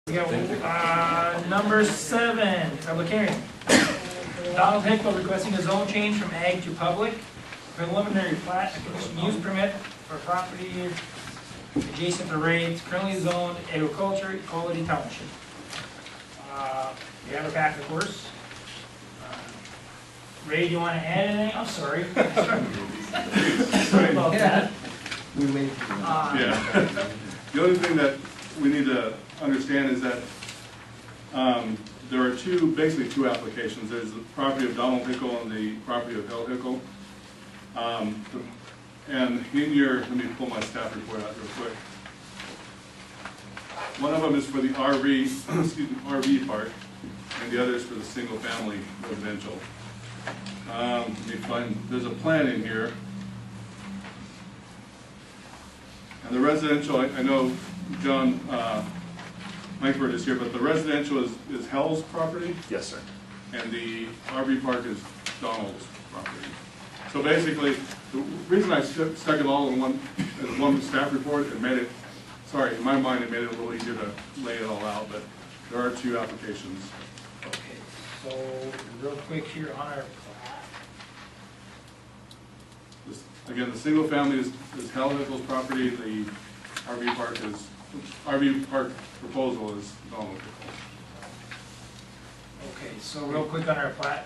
We got number 7, public hearing. Donald Hickel requesting a zone change from ag to public. Preliminary plat, a conditional use permit for property adjacent to Ray, currently zoned agriculture, Equality Township. We have a pack, of course. Ray, do you want to add anything? I'm sorry. Sorry about that. Yeah. The only thing that we need to understand is that there are basically two applications. There's the property of Donald Hickel and the property of Hell Hickel. And in your, let me pull my staff report out real quick. One of them is for the RV park, and the other is for the single family residential. Let me find, there's a plan in here. And the residential, I know John Langford is here, but the residential is Hell's property? Yes, sir. And the RV park is Donald's property. So basically, the reason I stuck it all in one staff report, it made it, sorry, in my mind it made it a little easier to lay it all out, but there are two applications. Okay, so real quick here on our plat. Again, the single family is Hell Hickel's property, the RV park proposal is Donald Hickel. Okay, so real quick on our plat,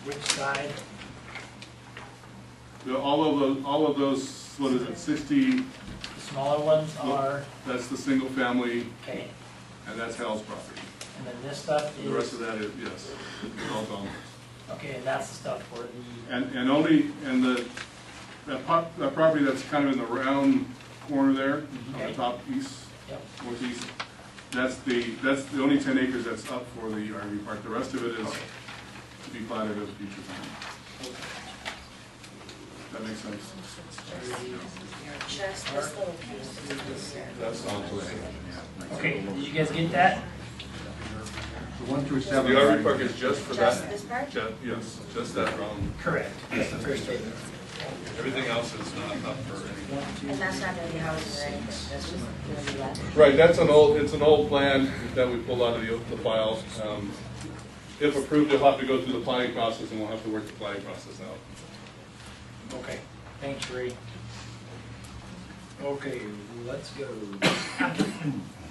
which side? All of those, what is it, 60? The smaller ones are? That's the single family, Okay. and that's Hell's property. And then this stuff is? The rest of that is, yes, it's all Donald's. Okay, and that's the stuff for the? That property that's kind of in the round corner there, on Okay. the top east, Yep. northeast, that's the only 10 acres that's up for the RV park. The rest of it is to be platted as future time. That makes sense. Just this little piece. That's on Okay, did you guys get that? The RV park is just for Just that. this part? Yes, just that round. Correct, that's the first statement. Everything else is not up for anything. And that's not gonna be houses or anything, that's just gonna be left. Right, it's an old plan that we pulled out of the file. If approved, it'll have to go through the planning process, and we'll have to work the planning process out. Okay, thanks, Ray. Okay, let's go.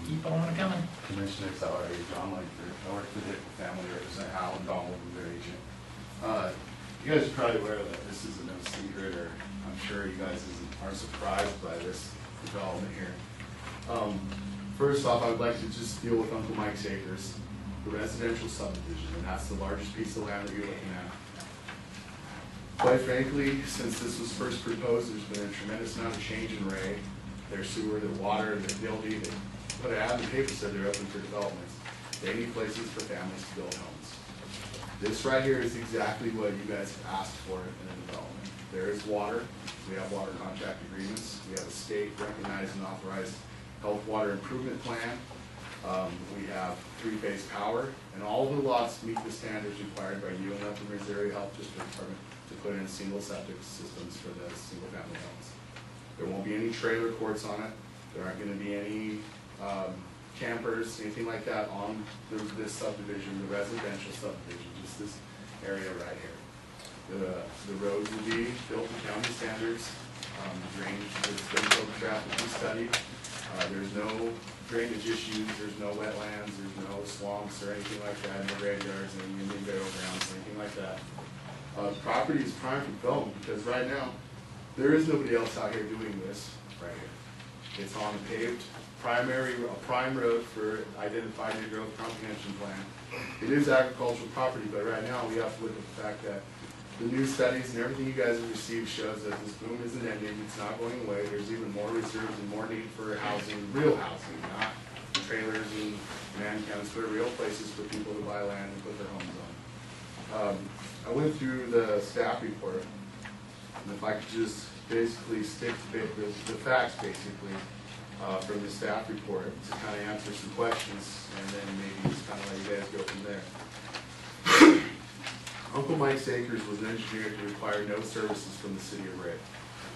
Keep on coming. Commissioner Salary, John Langford. I work for the Hickel family, represent Hal and Donald and their agent. You guys are probably aware that this is no secret, or I'm sure you guys aren't surprised by this development here. First off, I would like to just deal with Uncle Mike's Acres, the residential subdivision, and that's the largest piece of land that you're looking at. Quite frankly, since this was first proposed, there's been a tremendous amount of change in Ray. Their sewer, their water, their building, they put an ad in the paper, said they're open for development. They need places for families to build homes. This right here is exactly what you guys have asked for in a development. There is water. We have water contract agreements. We have a state recognized and authorized health water improvement plan. We have 3-phase power, and all of the lots meet the standards required by you and the Upper Missouri Health District Department to put in single septic systems for the single family homes. There won't be any trailer courts on it. There aren't going to be any campers, anything like that on this subdivision, the residential subdivision, just this area right here. The roads will be built to county standards. Drainage has been topographically studied. There's no drainage issues, there's no wetlands, there's no swamps or anything like that, no graveyards, any Indian burial grounds, anything like that. The property is prime for development because right now, there is nobody else out here doing this right here. It's on a paved prime road for identified new growth comprehension plan. It is agricultural property, but right now we have to look at the fact that the new studies and everything you guys have received shows that this boom isn't ending, it's not going away. There's even more reserves and more need for housing, real housing, not trailers and man camps, but real places for people to buy land and put their homes on. I went through the staff report, and if I could just basically stick to the facts, basically, from the staff report to kind of answer some questions, and then maybe just kind of let you guys go from there. Uncle Mike's Acres was engineered to require no services from the city of Ray.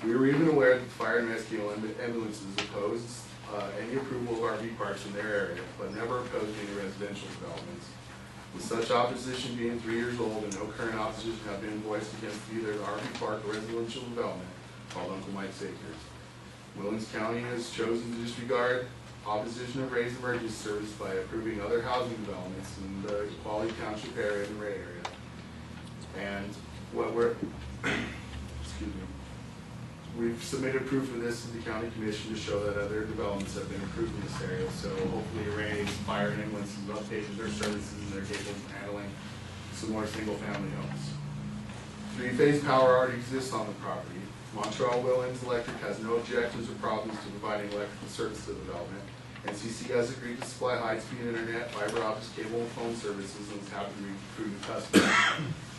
We were even aware that the fire and rescue ambulances opposed any approval of RV parks in their area, but never opposed any residential developments. With such opposition being 3 years old and no current opposition have been voiced against either the RV park or residential development called Uncle Mike's Acres. Willens County has chosen to disregard opposition of Ray's emergency service by approving other housing developments in the Quality Township area and Ray area. And what we're, excuse me, we've submitted proof of this to the county commission to show that other developments have been approved in this area. So hopefully Ray's Fire and Ambulance has updated their services and they're capable of handling some more single-family homes. 3-phase power already exists on the property. Montreal Willens Electric has no objections or problems to providing electrical service to the development. NCC has agreed to supply high-speed internet, fiber optic cable, and phone services, and is happy to recruit new customers.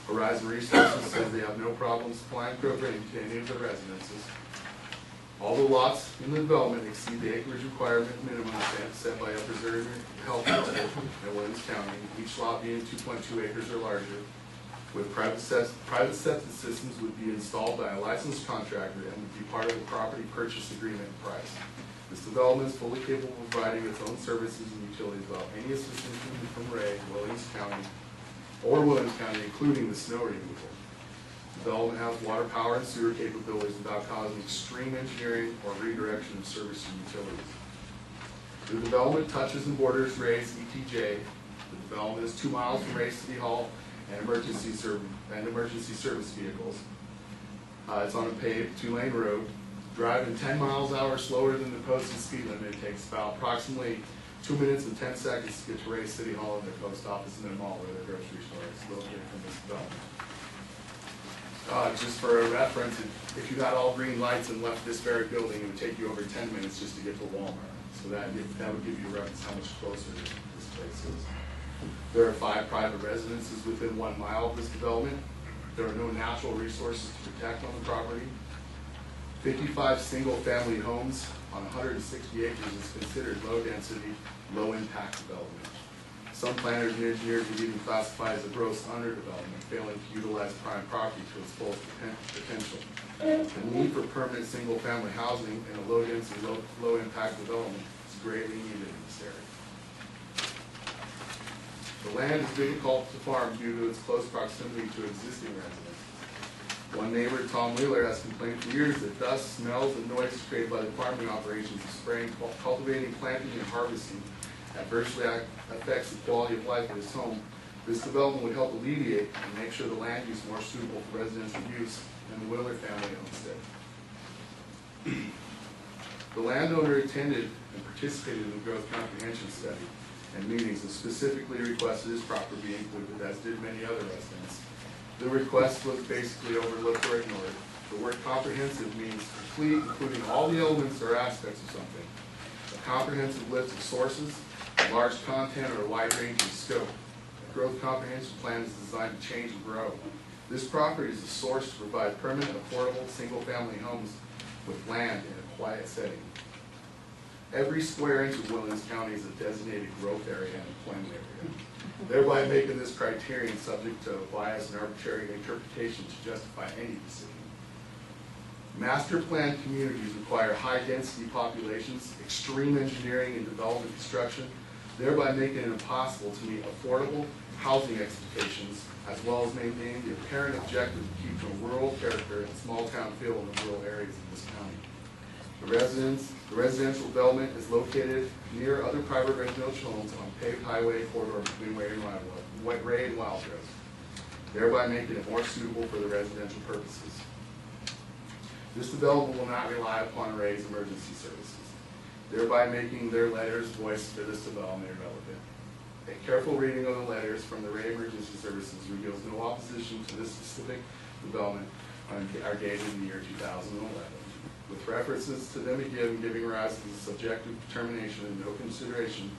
Horizon Resources says they have no problem supplying propane to any of the residences. All the lots in the development exceed the acreage requirement minimum set by a preserve health district in Willens County, each lot being 2.2 acres or larger. With private septic systems would be installed by a licensed contractor and would be part of the property purchase agreement price. This development is fully capable of providing its own services and utilities without any assistance from Ray, Willens County, including the snow removal. Development has water, power, and sewer capabilities without causing extreme engineering or redirection of service and utilities. The development touches and borders Ray's ETJ. The development is 2 miles from Ray City Hall and emergency service vehicles. It's on a paved 2-lane road. Driving 10 miles an hour slower than the posted speed limit takes about approximately 2 minutes and 10 seconds to get to Ray City Hall and their post office and their mall where their grocery store is located from this development. Just for a reference, if you got all green lights and left this very building, it would take you over 10 minutes just to get to Walmart. So that would give you a reference how much closer this place is. There are 5 private residences within 1 mile of this development. There are no natural resources to protect on the property. 55 single-family homes on 160 acres is considered low-density, low-impact development. Some planners and engineers would even classify as a gross underdevelopment, failing to utilize prime property to its full potential. The need for permanent single-family housing in a low-density, low-impact development is greatly needed in this area. The land is difficult to farm due to its close proximity to existing residences. One neighbor, Tom Wheeler, has complained for years that dust, smells, and noise created by the farming operations of spraying, cultivating, planting, and harvesting adversely affects the quality of life of his home. This development would help alleviate and make sure the land use more suitable for residential use and the Wheeler family homestead. The landowner attended and participated in the growth comprehension study and meetings and specifically requested his property be included, as did many other residents. The request was basically overlooked or ignored. The word comprehensive means complete, including all the elements or aspects of something. A comprehensive list of sources, large content, or a wide-ranging scope. A growth comprehension plan is designed to change and grow. This property is a source to provide permanent, affordable, single-family homes with land in a quiet setting. Every square inch of Willens County is a designated growth area and employment area, thereby making this criterion subject to bias and arbitrary interpretation to justify any decision. Master planned communities require high-density populations, extreme engineering and development construction, thereby making it impossible to meet affordable housing expectations, as well as maintaining the apparent objective to keep a rural character and small-town feel in the rural areas of this county. The residential development is located near other private residential homes on paved highway corridor between Ray and Wildrose, thereby making it more suitable for the residential purposes. This development will not rely upon Ray's emergency services, thereby making their letters voiced for this development irrelevant. A careful reading of the letters from the Ray Emergency Services reveals no opposition to this specific development are dated in the year 2011. With references to them again giving rise to the subjective determination and no consideration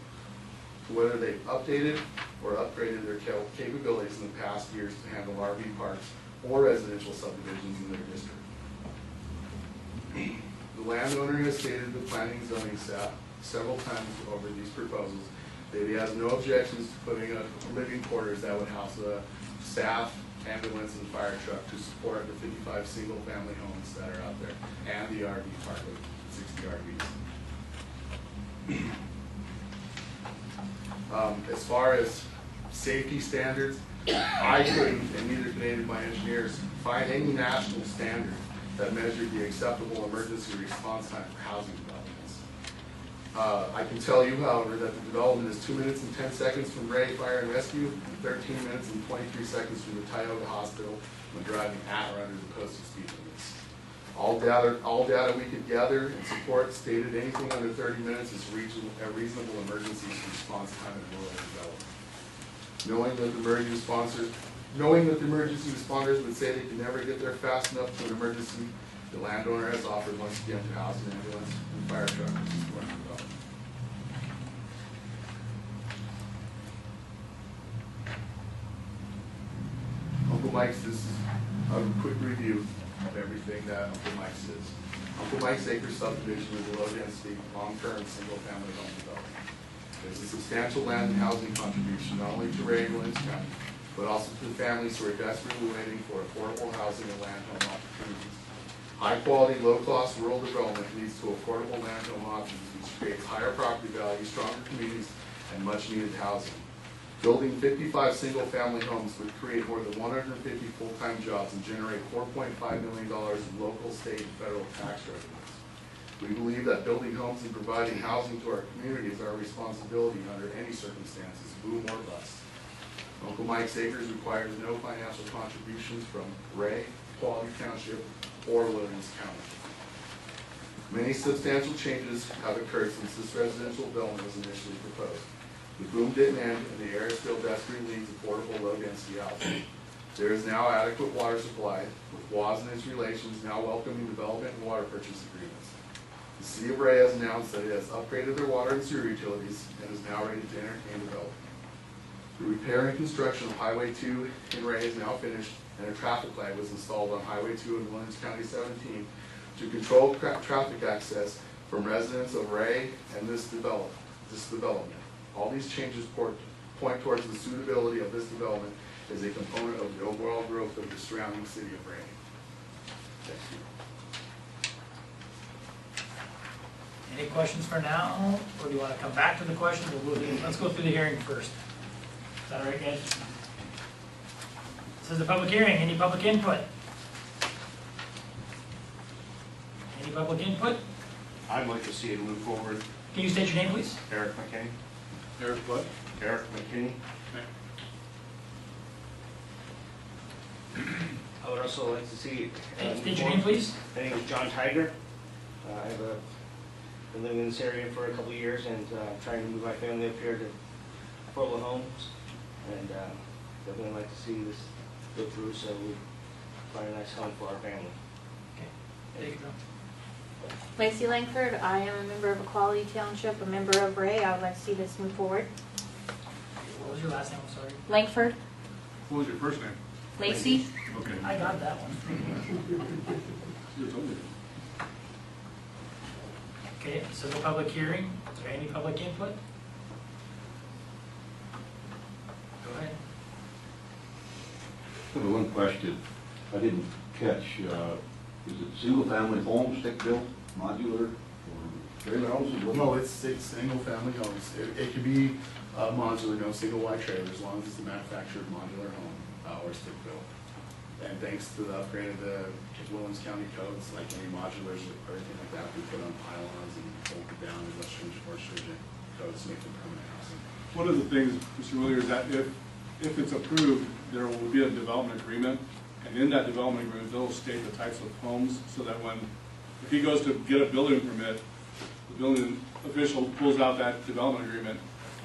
to whether they've updated or upgraded their capabilities in the past years to handle RV parks or residential subdivisions in their district. The landowner has stated to the planning and zoning staff several times over these proposals that he has no objections to putting up living quarters that would house a staff, ambulance, and fire truck to support the 55 single-family homes that are out there and the RV park of 60 RVs. As far as safety standards, I couldn't, and neither could any of my engineers, find any national standard that measured the acceptable emergency response time for housing developments. I can tell you, however, that the development is 2 minutes and 10 seconds from Ray Fire and Rescue, and 13 minutes and 23 seconds from the Tioga Hospital when driving at or under the posted speed limits. All data we could gather and support stated anything under 30 minutes is a reasonable emergency response time in rural development. Knowing that the emergency responders would say they could never get there fast enough to an emergency, the landowner has offered once again to house an ambulance and fire truck to support the development. Uncle Mike's, this is a quick review of everything that Uncle Mike's is. Uncle Mike's Acre subdivision is a low-density, long-term, single-family home development. There's a substantial land and housing contribution not only to Ray and Williams County, but also to the families who are desperately waiting for affordable housing and land home opportunities. High-quality, low-cost rural development leads to affordable land home options, which creates higher property values, stronger communities, and much-needed housing. Building 55 single-family homes would create more than 150 full-time jobs and generate $4.5 million in local, state, and federal tax revenues. We believe that building homes and providing housing to our community is our responsibility under any circumstances, boom or bust. Uncle Mike's Acres requires no financial contributions from Ray, Quality Township, or Williams County. Many substantial changes have occurred since this residential development was initially proposed. The boom didn't end, and the area still desperately needs affordable, low-density housing. There is now adequate water supply, with WAS and its relations now welcoming development and water purchase agreements. The City of Ray has announced that it has upgraded their water and sewer utilities and is now ready to entertain development. The repair and construction of Highway 2 in Ray is now finished, and a traffic light was installed on Highway 2 in Williams County 17 to control traffic access from residents of Ray and this development. All these changes point towards the suitability of this development as a component of the overall growth of the surrounding city of Ray. Thank you. Any questions for now, or do you want to come back to the questions? Let's go through the hearing first. Is that all right, guys? This is the public hearing. Any public input? Any public input? I'd like to see it move forward. Can you state your name, please? Eric McKinney. Eric what? Eric McKinney. I would also like to see. State your name, please. My name is John Tiger. I've been living in this area for a couple of years and trying to move my family up here to affordable homes. And definitely like to see this go through so we find a nice home for our family. Okay. There you go. Lacey Langford, I am a member of Equality Township, a member of Ray. I would like to see this move forward. What was your last name? I'm sorry. Langford, What was your first name? Lacey. Okay. I got that one. You told me. Okay, so the public hearing. Is there any public input? Go ahead. I have one question I didn't catch. Is it single-family home, stick-built, modular, or trailer houses? No, it's single-family homes. It could be modular, no single-wide trailer, as long as it's a manufactured modular home or stick-built. And thanks to the upgrade of the Williams County codes, like any modulars or anything like that, we put on pylons and bolt it down in much more stringent codes to make them permanent housing. One of the things, Mr. Willier, is that if it's approved, there will be a development agreement, and in that development agreement, they'll state the types of homes, so that if he goes to get a building permit, the building official pulls out that development agreement.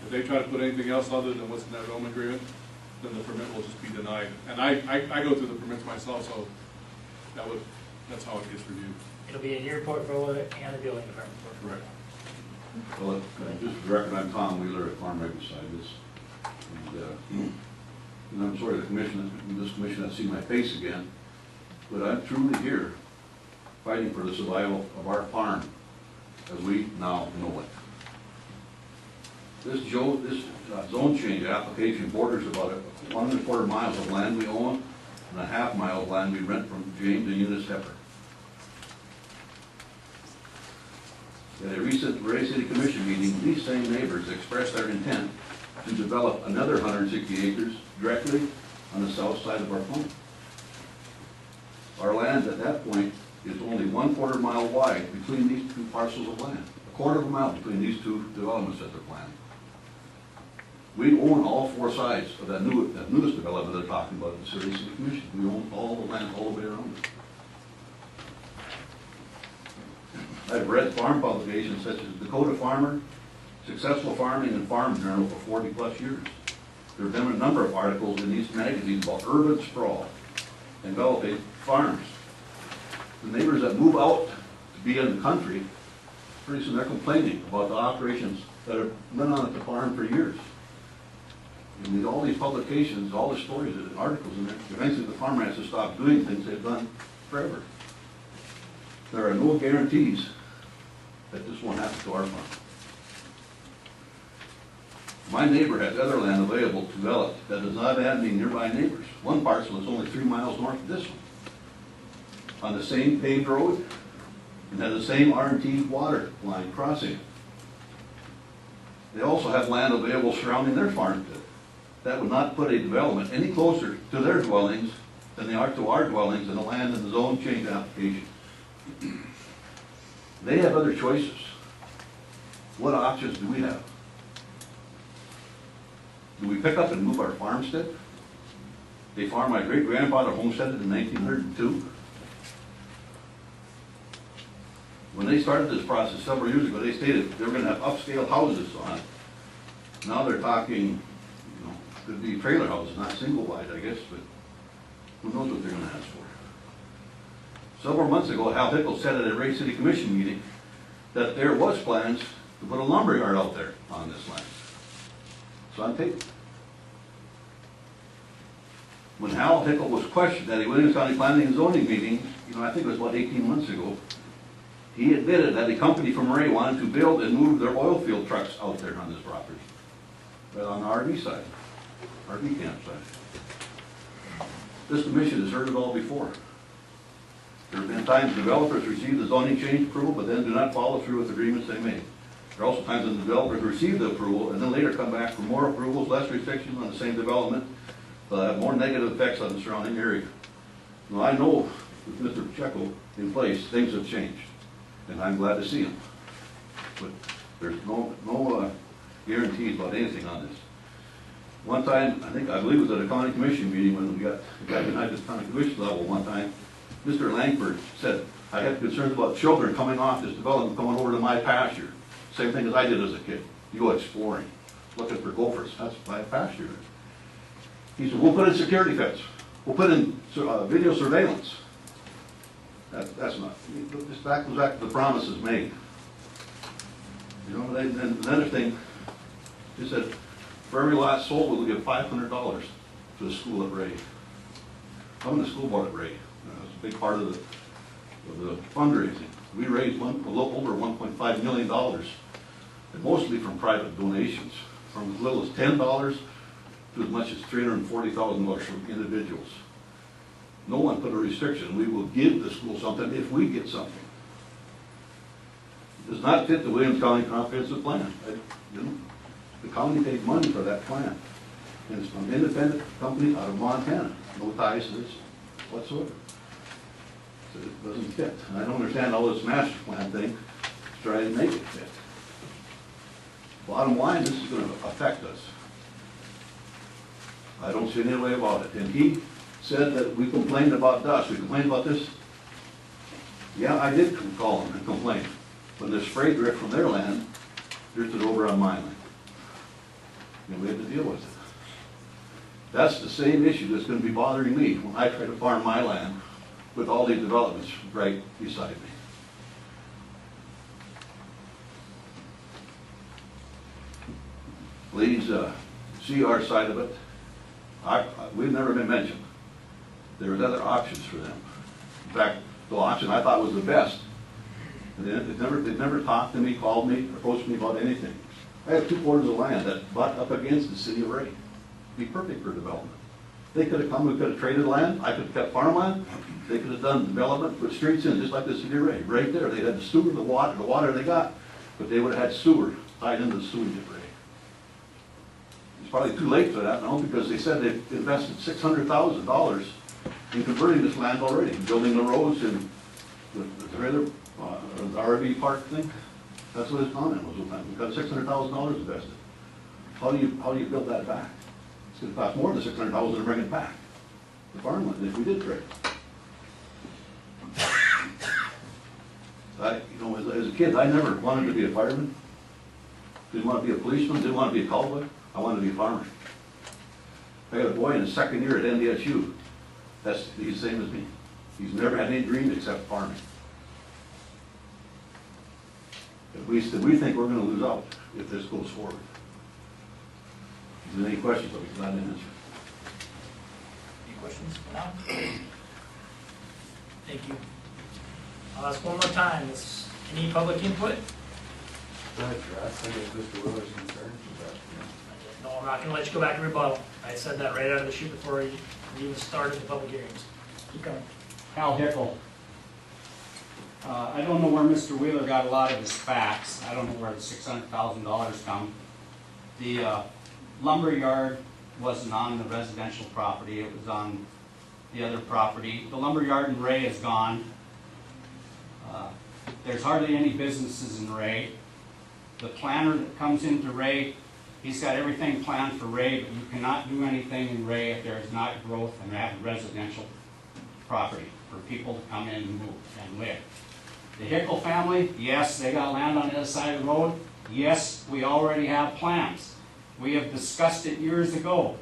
If they try to put anything else other than what's in that development agreement, then the permit will just be denied. And I go through the permits myself, so that's how it gets reviewed. It'll be in your portfolio and the building department portfolio. Correct. Well, just for the record, I'm Tom Wheeler at Farm Right beside this. And I'm sorry this commission has seen my face again, but I'm truly here fighting for the survival of our farm as we now know it. This zone change application borders about 1.25 miles of land we own and a half mile of land we rent from James and Eunice Hepper. At a recent Ray City Commission meeting, these same neighbors expressed their intent to develop another 160 acres directly on the south side of our farm. Our land at that point is only 1/4 mile wide between these two parcels of land. 1/4 mile between these two developments that they're planning. We own all four sides of that newest development they're talking about in the Surrey City Commission. We own all the land all the way around it. I've read farm publications such as Dakota Farmer, Successful Farming, and Farm Journal for 40+ years. There have been a number of articles in these magazines about urban sprawl and developing farms. The neighbors that move out to be in the country, pretty soon they're complaining about the operations that have been on at the farm for years. And all these publications, all the stories and articles in there, eventually the farmer has to stop doing things they've done forever. There are no guarantees that this won't happen to our farm. My neighbor has other land available to develop that does not have any nearby neighbors. One parcel is only 3 miles north of this one, on the same paved road, and has the same R&T water line crossing. They also have land available surrounding their farm pit. That would not put a development any closer to their dwellings than they are to our dwellings in the land and the zone change application. They have other choices. What options do we have? Do we pick up and move our farmstead? A farm my great-grandfather homesteaded in 1902. When they started this process several years ago, they stated they were going to have upscale houses on it. Now they're talking, could be trailer houses, not single wide, I guess, but who knows what they're going to ask for. Several months ago, Hickel said at a Ray City Commission meeting that there was plans to put a lumber yard out there on this land. It's on tape. When Hickel was questioned at a Williams County Planning and Zoning meeting, I think it was about 18 months ago, he admitted that a company from Ray wanted to build and move their oil field trucks out there on this property, right on the RV side, RV campsite. This commission has heard it all before. There have been times developers receive the zoning change approval, but then do not follow through with agreements they made. There are also times when the developers receive the approval and then later come back for more approvals, less restrictions on the same development, but have more negative effects on the surrounding area. Now, I know with Mr. Hickel in place, things have changed, and I'm glad to see them. But there's no guarantees about anything on this. One time, I believe it was at a county commission meeting when we got at the county commission level one time, Mr. Langford said, I have concerns about children coming off this development, coming over to my pasture. Same thing as I did as a kid. You go exploring, looking for gophers. That's my pasture. He said, we'll put in security fence. We'll put in video surveillance. That's not, that goes back to the promises made. And another thing, he said, for every lot sold, we'll give $500 to the school at Ray. I'm in the school board at Ray. That's a big part of the fundraising. We raised a little over $1.5 million, and mostly from private donations, from as little as $10 to as much as $340,000 from individuals. No one put a restriction. We will give the school something if we get something. It does not fit the Williams County Comprehensive Plan. The county paid money for that plan. And it's from an independent company out of Montana. No ties to this whatsoever. So it doesn't fit. And I don't understand all this master plan thing to try to make it fit. Bottom line, this is going to affect us. I don't see any way about it. And he said that we complained about dust. We complained about this. Yeah, I did call him and complain. When the spray drift from their land drifted over on my land. And we had to deal with it. That's the same issue that's going to be bothering me when I try to farm my land with all these developments right beside me. Please see our side of it. We've never been mentioned. There's other options for them. In fact, the option I thought was the best. And they've never talked to me, called me, approached me about anything. I have 2/4 of land that butt up against the city of Ray. Be perfect for development. They could have come, we could have traded land, I could have kept farmland, they could have done development, put streets in, just like the city of Ray. Right there, they had to steward the water they got. but they would have had sewer tied into the sewage at Ray. It's probably too late for that now, because they said they've invested $600,000 in converting this land already, building the roads and the trailer, the RV park thing. That's what his comment was one time. We've got $600,000 invested. How do you build that back? It's gonna cost more than $600,000 to bring it back. The farmland, if we did trade. As a kid, I never wanted to be a fireman. Didn't want to be a policeman, didn't want to be a cowboy. I wanted to be a farmer. I got a boy in his second year at NDSU. He's the same as me. He's never had any dreams except farming. We think we're going to lose out if this goes forward. If there's any questions, I'll be glad to answer. Any questions for now? Thank you. I'll ask one more time. Any public input? Can I address any of Mr. Willer's concerns? No, I'm not gonna let you go back to rebuttal. I said that right out of the chute before we even started the public hearings. Keep going. Al Hickel. I don't know where Mr. Wheeler got a lot of his facts. I don't know where the $600,000 come. The lumber yard wasn't on the residential property, it was on the other property. The lumber yard in Ray is gone. There's hardly any businesses in Ray. The planner that comes into Ray, he's got everything planned for Ray, but you cannot do anything in Ray if there is not growth and have residential property for people to come in and move and live. The Hickel family, yes, they got land on the other side of the road. Yes, we already have plans. We have discussed it years ago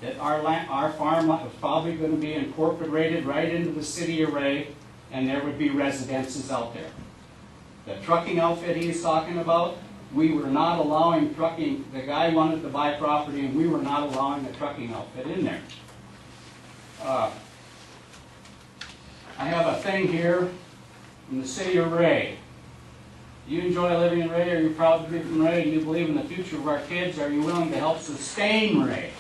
that our farm lot was probably going to be incorporated right into the city of Ray, and there would be residences out there. The trucking outfit he's talking about, we were not allowing trucking. The guy wanted to buy property, and we were not allowing the trucking outfit in there. I have a thing here from the city of Ray. You enjoy living in Ray? Are you proud to be from Ray? Do you believe in the future of our kids? Are you willing to help sustain Ray?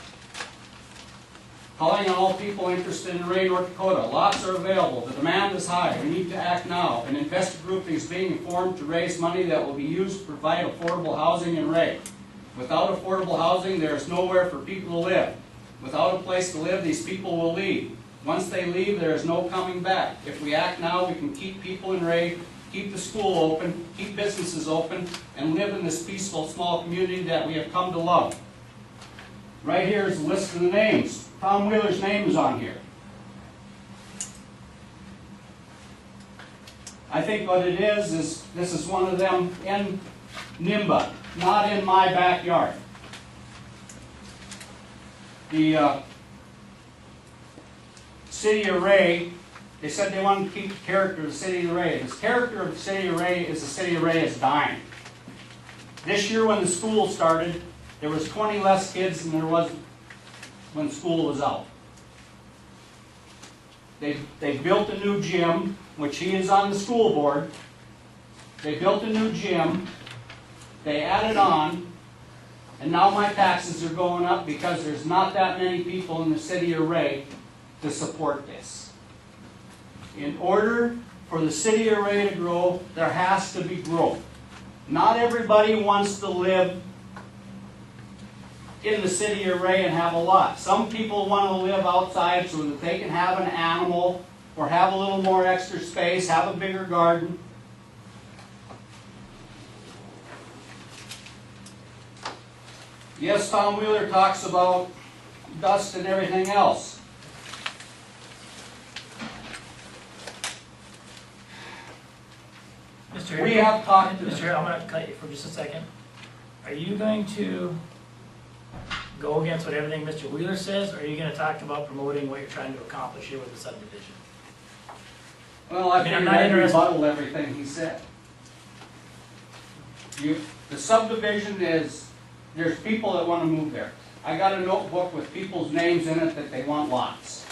Calling on all people interested in Ray, North Dakota. Lots are available. The demand is high. We need to act now. An investor group is being formed to raise money that will be used to provide affordable housing in Ray. Without affordable housing, there is nowhere for people to live. Without a place to live, these people will leave. Once they leave, there is no coming back. If we act now, we can keep people in Ray, keep the school open, keep businesses open, and live in this peaceful, small community that we have come to love. Right here is a list of the names. Tom Wheeler's name is on here. I think what it is this is one of them in NIMBA, not in my backyard. The city of Ray, they said they wanted to keep the character of the city of Ray. The character of the city of Ray is the city of Ray is dying. This year when the school started, there was 20 less kids than there was when school was out. They built a new gym, which he is on the school board. They built a new gym. They added on, and now my taxes are going up because there's not that many people in the city of Ray to support this. In order for the city of Ray to grow, there has to be growth. Not everybody wants to live in the city of Ray and have a lot. Some people want to live outside so that they can have an animal or have a little more extra space, have a bigger garden. Yes, Tom Wheeler talks about dust and everything else. Mr. We Hickel, have talked to Mr. Hickel, I'm going to cut you for just a second. Are you going to go against what everything Mr. Wheeler says, or are you going to talk about promoting what you're trying to accomplish here with the subdivision? Well, I I'm figured not I'd interested. rebuttal everything he said. The subdivision is, there's people that want to move there. I got a notebook with people's names in it that they want lots.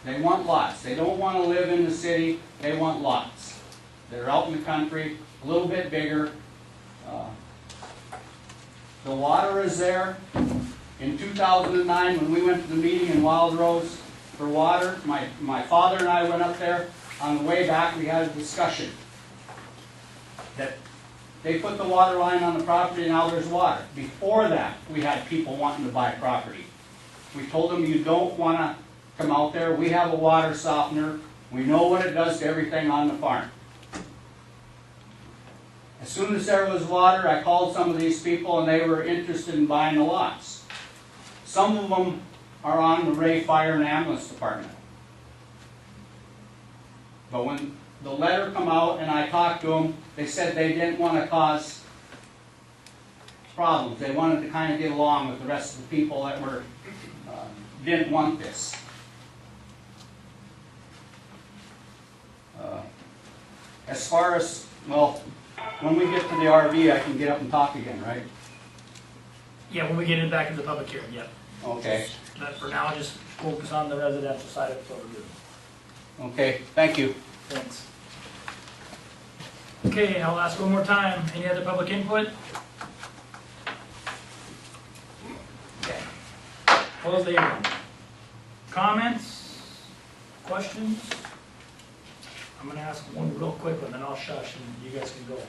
They want lots. They don't want to live in the city, they want lots. They're out in the country, a little bit bigger. The water is there. In 2009, when we went to the meeting in Wild Rose for water, my father and I went up there. On the way back, we had a discussion that They put the water line on the property, now there's water. Before that, we had people wanting to buy property. We told them, you don't want to come out there. We have a water softener. We know what it does to everything on the farm. As soon as there was water, I called some of these people and they were interested in buying the lots. Some of them are on the Ray Fire and Ambulance Department. But when the letter come out and I talked to them, they said they didn't want to cause problems. They wanted to kind of get along with the rest of the people that were didn't want this. As far as, well, when we get to the RV, I can get up and talk again, right? Yeah, when we get back into the public hearing, yep. Okay. But for now, just focus on the residential side of what we're doing. Okay, thank you. Thanks. Okay, I'll ask one more time. Any other public input? Okay. Close the hearing. Comments? Questions? I'm gonna ask one real quick one, then I'll shush and you guys can go.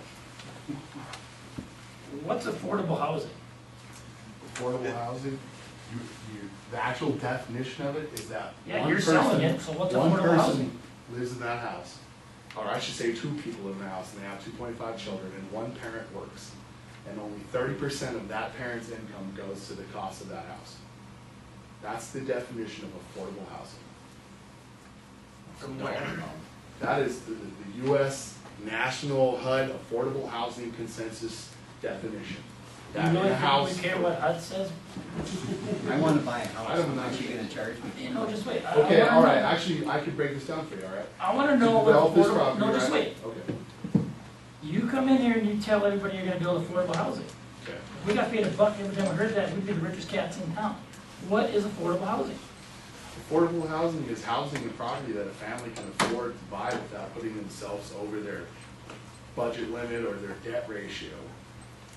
What's affordable housing? Affordable housing, the actual definition of it is that Yeah, one you're selling person- it, so what's one affordable housing? person lives in that house, or I should say 2 people live in the house, and they have 2.5 children, and one parent works. And only 30% of that parent's income goes to the cost of that house. That's the definition of affordable housing. From where? That is the US National HUD Affordable Housing Consensus definition. You That in really a think house. we care what HUD says? I want to buy a I house, don't know. how much are you gonna charge me? No, just wait. I Okay, wanna all right, know- actually, I could break this down for you, all right? I wanna To know what develop this affordable, property, no, just right? wait. Okay, You come in here and you tell everybody you're gonna build affordable housing. okay. If we got paid $1 every time we heard that, we'd be the richest cats in town. What is affordable housing? Affordable housing is housing and property that a family can afford to buy without putting themselves over their budget limit or their debt ratio.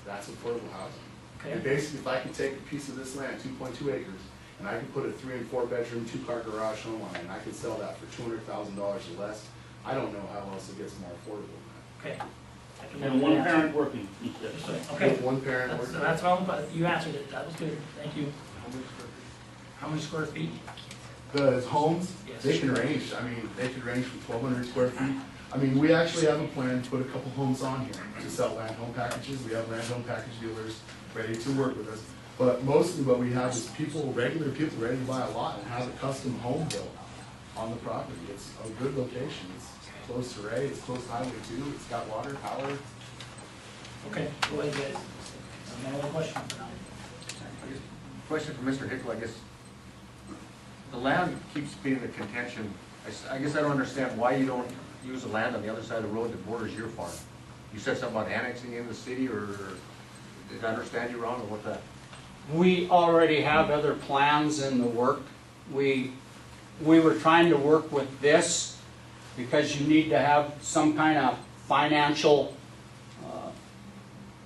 That's affordable housing. And Okay, basically, if I can take a piece of this land, 2.2 acres, and I can put a 3 and 4 bedroom, 2-car garage home on it, and I can sell that for $200,000 or less, I don't know how else it gets more affordable than okay. I can And live one with that. parent working. Just wait. that. Okay, With one parent that's, working. that's all, but you answered it, that was good, thank you. How many square feet? The homes, Yes. they can range, I mean, they can range from 1,200 square feet. I mean, we actually have a plan to put a couple homes on here to sell land home packages. We have land home package dealers ready to work with us. But mostly what we have is people, regular people ready to buy a lot and have a custom home built on the property. It's a good location. It's close to Ray, it's close to Highway 2, it's got water, power. Okay, go ahead, guys. No other question for now. Question for Mr. Hickel, I guess. The land keeps being the contention. I guess I don't understand why you don't use the land on the other side of the road that borders your farm. You said something about annexing in the city, or did I understand you wrong, or what's that? We already have other plans in the work. We were trying to work with this because you need to have some kind of financial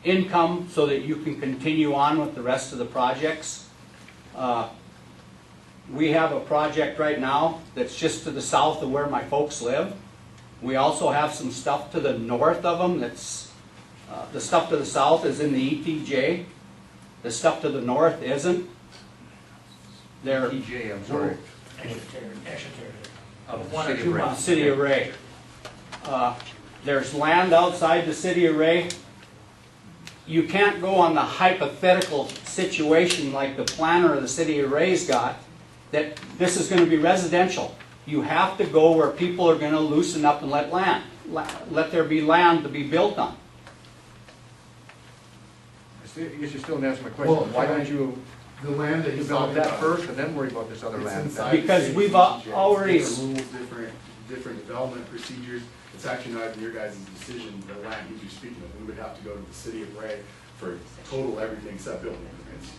income so that you can continue on with the rest of the projects. We have a project right now that's just to the south of where my folks live. We also have some stuff to the north of them that's, the stuff to the south is in the ETJ. The stuff to the north isn't. They're TJ, I'm sorry. Extra territory. Of One or City two of Ray. miles. City of Ray. There's land outside the City of Ray. You can't go on the hypothetical situation like the planner of the City of Ray's got, that this is going to be residential. You have to go where people are going to loosen up and let there be land to be built on. I guess you still didn't answer my question. Well, Why don't you The land that he's develop talking that about. first and then worry about this other It's land? inside Because the city we've ETJ. already- Different rules, different development procedures. It's actually not even your guys' decision, the land you're speaking of. We would have to go to the city of Ray for total everything except building permits.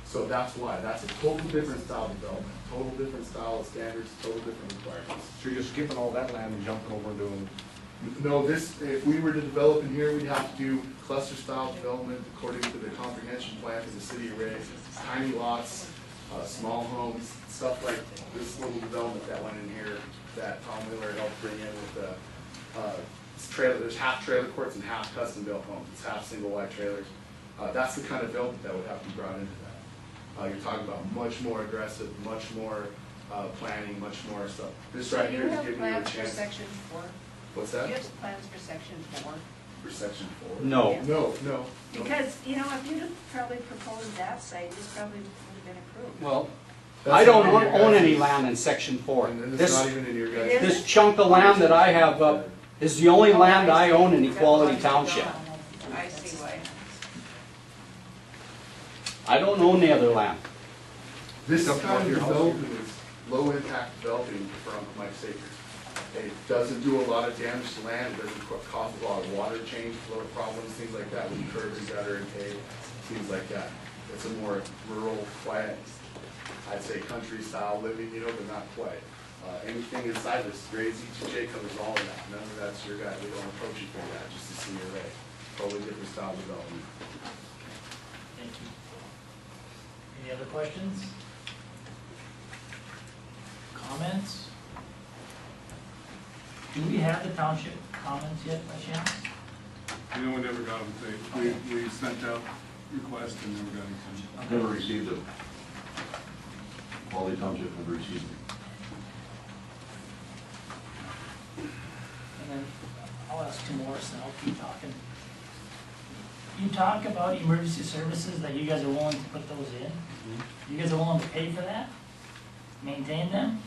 So that's why, that's a total different style of development, total different style of standards, total different requirements. So you're just skipping all that land and jumping over and doing, No, this, if we were to develop in here, we'd have to do cluster style development according to the comprehension plan for the city of Ray. Tiny lots, small homes, stuff like this little development that went in here that Tom Wheeler helped bring in with the It's trailer, there's half trailer courts and half custom built homes. It's half single wide trailers. That's the kind of development that would have to be brought into that. You're talking about much more aggressive, much more planning, much more stuff. This right here is giving you a plans for chance. section 4? What's Do that? you have plans for section 4? For section 4? No. No. Because, you know, if you'd have probably proposed that site, this probably would have been approved. Well, That's I don't not in your own guys'- any land in section 4. And it's This, not even in your guys'. It this chunk of land that I have up is the only land I own in Equality Township. I see why. I don't own the other land. This Up kind of above your house. development is low impact developing for Uncle Mike's Acres. It doesn't do a lot of damage to land, it doesn't cause a lot of water change, flow problems, things like that, with curb and gutter and hay, things like that. It's a more rural, quiet, I'd say country style living, you know, but not quite. Anything inside this, grades E2J covers all of that. None of that's your guy, we don't approach you for that, just to see your rate. Totally different style development. Thank you. Any other questions? Comments? Do we have the township comments yet by chance? You know, we never got them. We sent out requests and never got anything. Never received them. Quality Township never received them. And then I'll ask two more, and I'll keep talking. You talk about emergency services, that you guys are willing to put those in. You guys are willing to pay for that? Maintain them?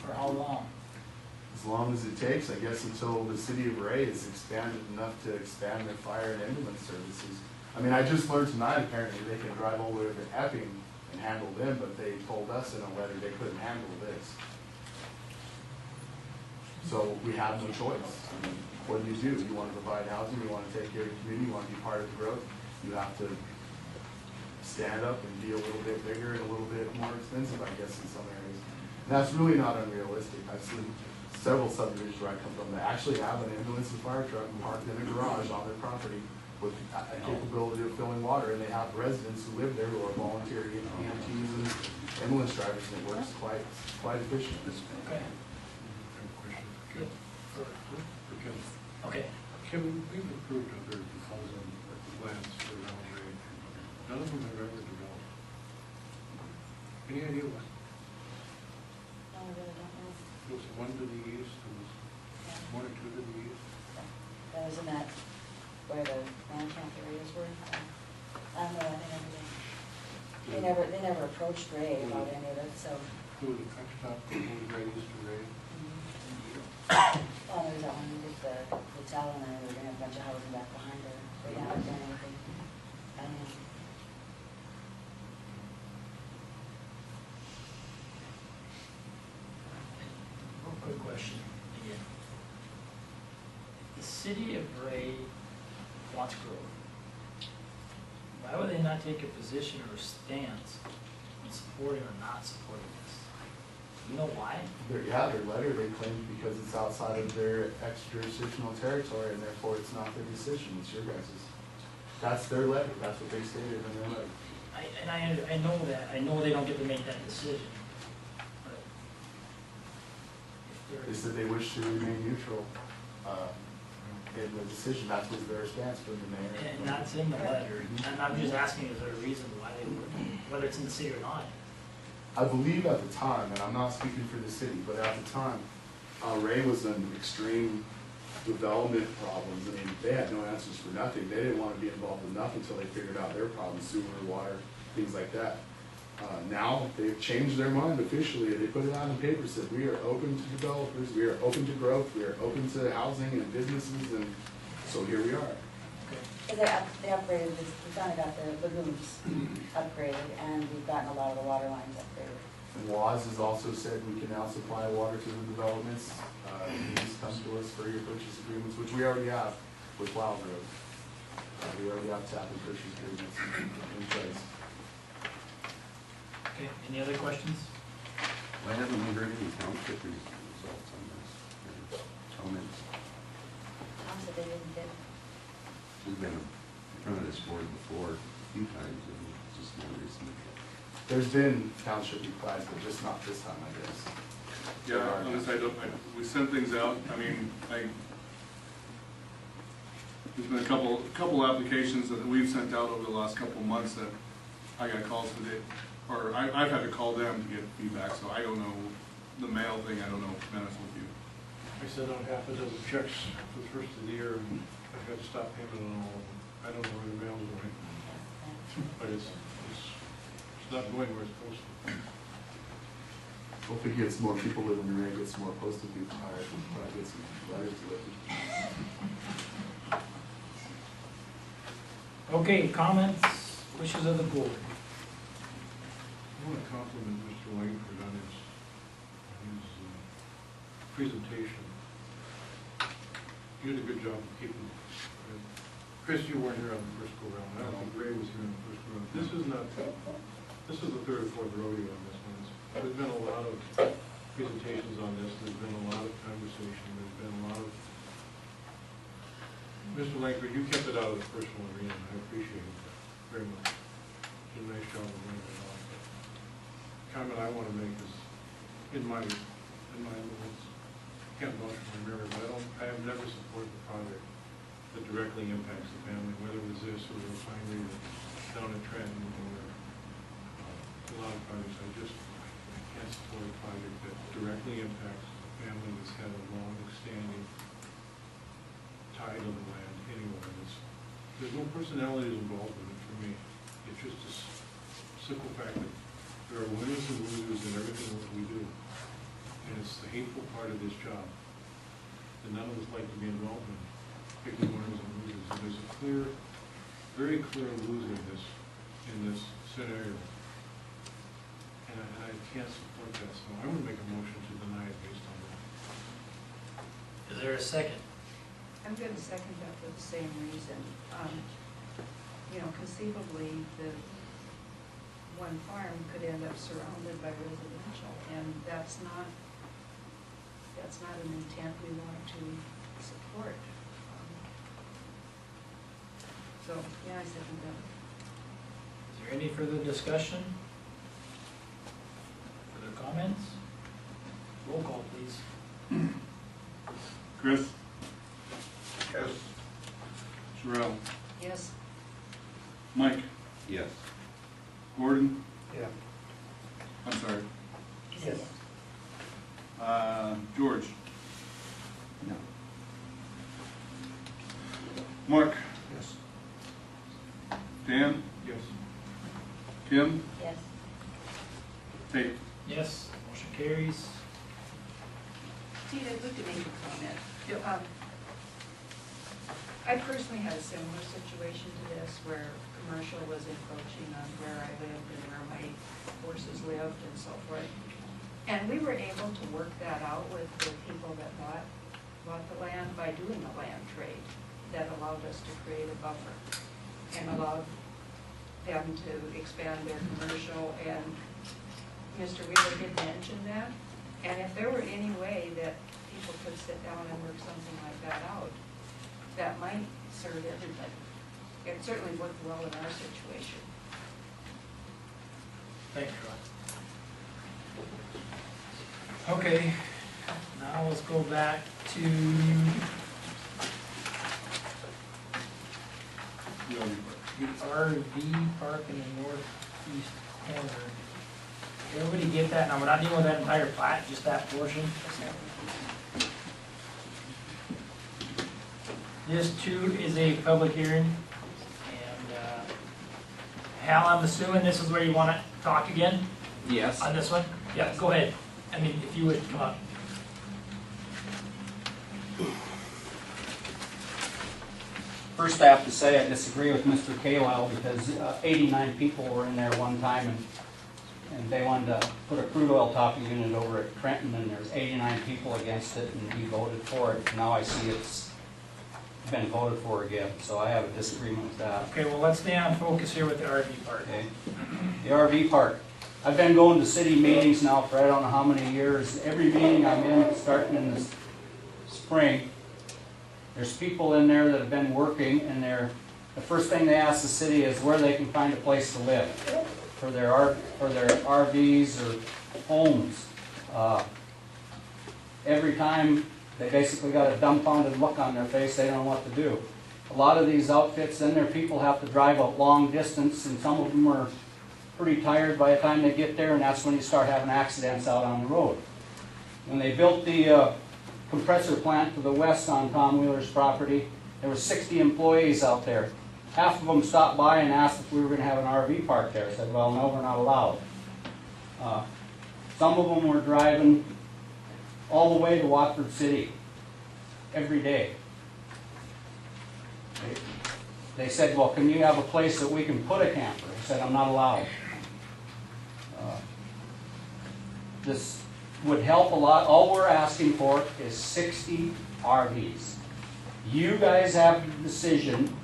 For how long? As long as it takes, I guess, until the city of Ray is expanded enough to expand their fire and ambulance services. I mean, I just learned tonight, apparently, they can drive all the way over to Epping and handle them, but they told us in a letter they couldn't handle this. So we have no choice. I mean, what do? You want to provide housing, you want to take care of the community, you want to be part of the growth, you have to stand up and be a little bit bigger and a little bit more expensive, I guess, in some areas. And that's really not unrealistic. I've seen several subdivisions where I come from that actually have an ambulance and fire truck parked in a garage on their property with a capability of filling water, and they have residents who live there who are volunteer EMTs and ambulance drivers, and it works quite efficient. Okay. Good. Okay. Kevin, we've approved other housing plans for around Ray. None of them have ever developed. Any idea why? No, I really don't know. There was one to the east, there was one or two to the east. That was in that, where the man camp areas were. I don't know, they never approached Ray about any of it, so. There was a truck stop that was right east of Ray. Well, there's that one with the hotel, and then we're gonna have a bunch of housing back behind her. They haven't done anything. Real quick question again. The city of Ray wants growth. Why would they not take a position or a stance in supporting or not supporting this? You know why? Their letter, they claim because it's outside of their extra-jurisdictional territory, and therefore it's not their decision, it's your guys's. That's their letter, that's what they stated in their letter. I know that, I know they don't get to make that decision. But if They they're- said they wish to remain neutral in the decision, that was their stance from the mayor. And that's in the letter, and I'm just asking, is there a reason why they would, whether it's in the city or not? I believe at the time, and I'm not speaking for the city, but at the time, Ray was in extreme development problems. I mean, they had no answers for nothing. They didn't want to be involved in nothing until they figured out their problems, sewer, water, things like that. Now, they've changed their mind officially. They put it out in paper, said, we are open to developers, we are open to growth, we are open to housing and businesses, and so here we are. They upgraded, we finally got the lagoons upgraded, and we've gotten a lot of the water lines upgraded. And WAS has also said we can now supply water to the developments. Please come to us for your purchase agreements, which we already have with Wild Grove. We already have tap and purchase agreements in place. Okay, any other questions? Why haven't we heard any township results on this? Or comments? Tom said they didn't get, We've been in front of this board before a few times, and just more recently. There's been township replies, but just not this time, I guess. Yeah, on this, we send things out, I mean, There's been a couple applications that we've sent out over the last couple of months that I got calls today, or I've had to call them to get feedback, so I don't know, the mail thing, I don't know, to be honest with you. I sent out half a dozen checks for the first of the year, and I've had to stop payment on all of them. I don't know where the mail's going, but it's not going where it's supposed to. Hopefully gets more people living in Ray, gets more postal people hired, and probably get some letters delivered. Okay, comments, wishes of the board. I want to compliment Mr. Langford on his presentation. You did a good job of keeping it. Chris, you weren't here on the first go round. I don't think Ray was here on the first go round. This is the third or fourth rodeo on this one. There's been a lot of presentations on this. There's been a lot of conversation. There's been a lot of... Mr. Langford, you kept it out of the personal arena, and I appreciate that very much. You did a nice job of bringing it out. The comment I want to make is, in my limits, can't vouch for my memory, but I have never supported the project that directly impacts the family, whether it was this or the refinery down in Trenton or a lot of projects. I can't support a project that directly impacts a family that's had a long-standing tie to the land anywhere. There's no personalities involved in it for me. It's just a simple fact that there are winners and losers in everything that we do. And it's the hateful part of this job that none of us like to be involved in, picking winners and losers. And there's a clear, very clear loser in this scenario. And I can't support that, so I would make a motion to deny it based on that. Is there a second? I'm going to second that for the same reason. You know, conceivably, the one farm could end up surrounded by residential, and that's not an intent we want to support. So, yeah, I second that. Is there any further discussion? Further comments? Roll call, please. Chris? Yes. Sherelle? Yes. Mike? Yes. Gordon? Yeah. I'm sorry. Yes. George? No. Mark? Yes. Dan? Yes. Kim? Yes. Tate? Yes, motion carries. Steve, I'd like to make a comment. I personally had a similar situation to this where commercial was encroaching on where I lived and where my horses lived and so forth. And we were able to work that out with the people that bought the land by doing a land trade that allowed us to create a buffer and allowed them to expand their commercial. And Mr. Wheeler did mention that. And if there were any way that people could sit down and work something like that out, that might serve everybody. It certainly worked well in our situation. Thanks, Ron. Okay, now let's go back to the RV park in the northeast corner. Everybody get that? Now, we're not dealing with that entire plat, just that portion. This too is a public hearing, and Hal, I'm assuming this is where you want to talk again Yes. on this one? Yeah, go ahead. I mean, if you would, come up. First, I have to say I disagree with Mr. Kalile because 89 people were in there one time and they wanted to put a crude oil topping unit over at Trenton, and there's 89 people against it, and he voted for it. Now I see it's been voted for again, so I have a disagreement with that. Okay, well, let's stay on focus here with the RV park. Okay. The RV park. I've been going to city meetings now for I don't know how many years. Every meeting I'm in, starting in the spring, there's people in there that have been working, and the first thing they ask the city is where they can find a place to live for their RVs or homes. Every time they basically got a dumbfounded look on their face, they don't know what to do. a lot of these outfits, then their people have to drive a long distance, and some of them are pretty tired by the time they get there, and that's when you start having accidents out on the road. When they built the compressor plant to the west on Tom Wheeler's property, there were 60 employees out there. Half of them stopped by and asked if we were going to have an RV park there. I said, well, no, we're not allowed. Some of them were driving all the way to Watford City every day. They said, well, can you have a place that we can put a camper? I said, I'm not allowed. This would help a lot. All we're asking for is 60 RVs. You guys have the decision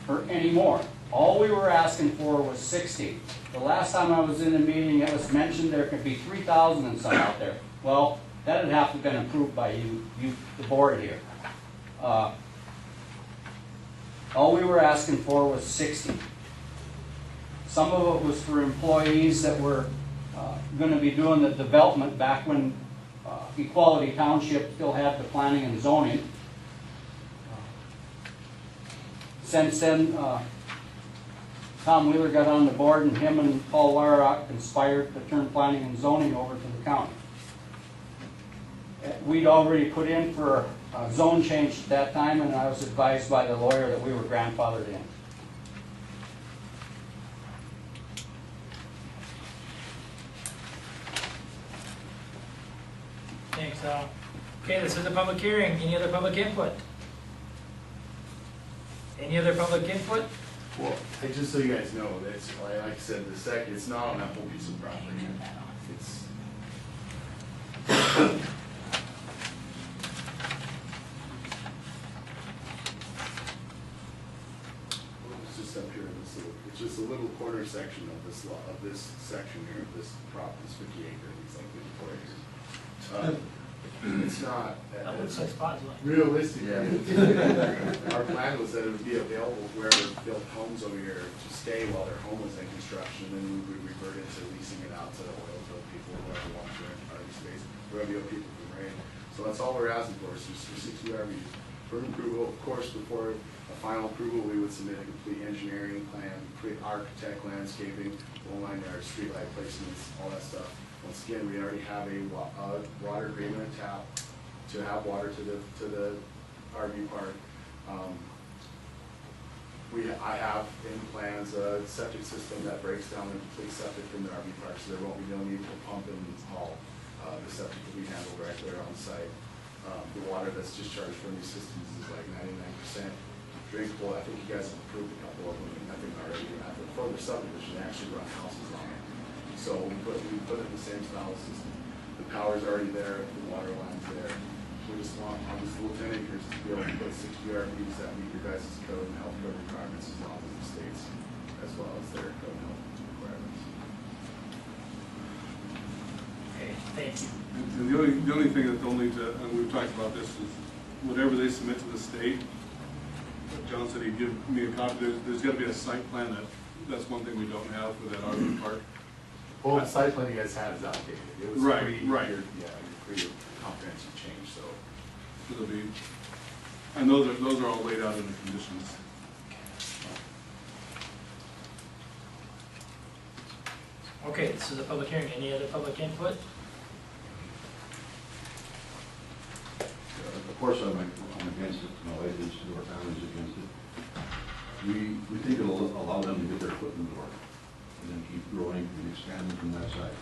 for any more. All we were asking for was 60. The last time I was in a meeting, it was mentioned there could be 3,000 and some out there. Well, that would have to have been approved by you, the board here. All we were asking for was 60. Some of it was for employees that were going to be doing the development back when Equality Township still had the planning and zoning. Since then, Tom Wheeler got on the board, and him and Paul Larock conspired to turn planning and zoning over to the county. We'd already put in for a zone change at that time, and I was advised by the lawyer that we were grandfathered in. Thanks, Al. Okay, this is a public hearing. Any other public input? Any other public input? Well, just so you guys know, that's, like I said, it's not on that whole piece of property. It's just up here, it's just a little corner section of this lot, of this section here, of this property, this 50 acre, it's like 54 acres. It's not. That looks like spots. Realistically, our plan was that it would be available to whoever built homes over here to stay while their home was in construction, and then we would revert into leasing it out to oil field people, whoever wants to rent RV space, whoever people from rain. So that's all we're asking for, is just for 60 RVs. For approval, of course, before a final approval, we would submit a complete engineering plan, complete architect, landscaping, whole 9 yards, street light placements, all that stuff. Once again, we already have a water agreement, a tap to have water to the RV park. I have in plans a septic system that breaks down the complete septic from the RV park, so there won't be no need to pump and haul. The septic will be handled right there on site. The water that's discharged from these systems is like 99% drinkable. I think you guys have approved a couple of them, and I think already for the subdivision, they actually run houses on it. So we put it in the same style system. The power's already there, the water line's there. We just want, on this little 10 acres, to be able to put 60 RVs that meet your guys' code and health code requirements, as long as the states, as well as their code and health requirements. Okay, thank you. And the only thing that they'll need to, and we've talked about this, is whatever they submit to the state. John said he'd give me a copy. There's got to be a site plan. That's one thing we don't have for that RV park. Well, the site plan you guys had is outdated. It was Right. pretty comprehensive change, so. It'll be, and those are all laid out in the conditions. Okay, this is a public hearing. Any other public input? Of course, I'm against it, my wife is, our family's against it. We think it'll allow them to get their foot in the door, and then keep growing and expanding from that side.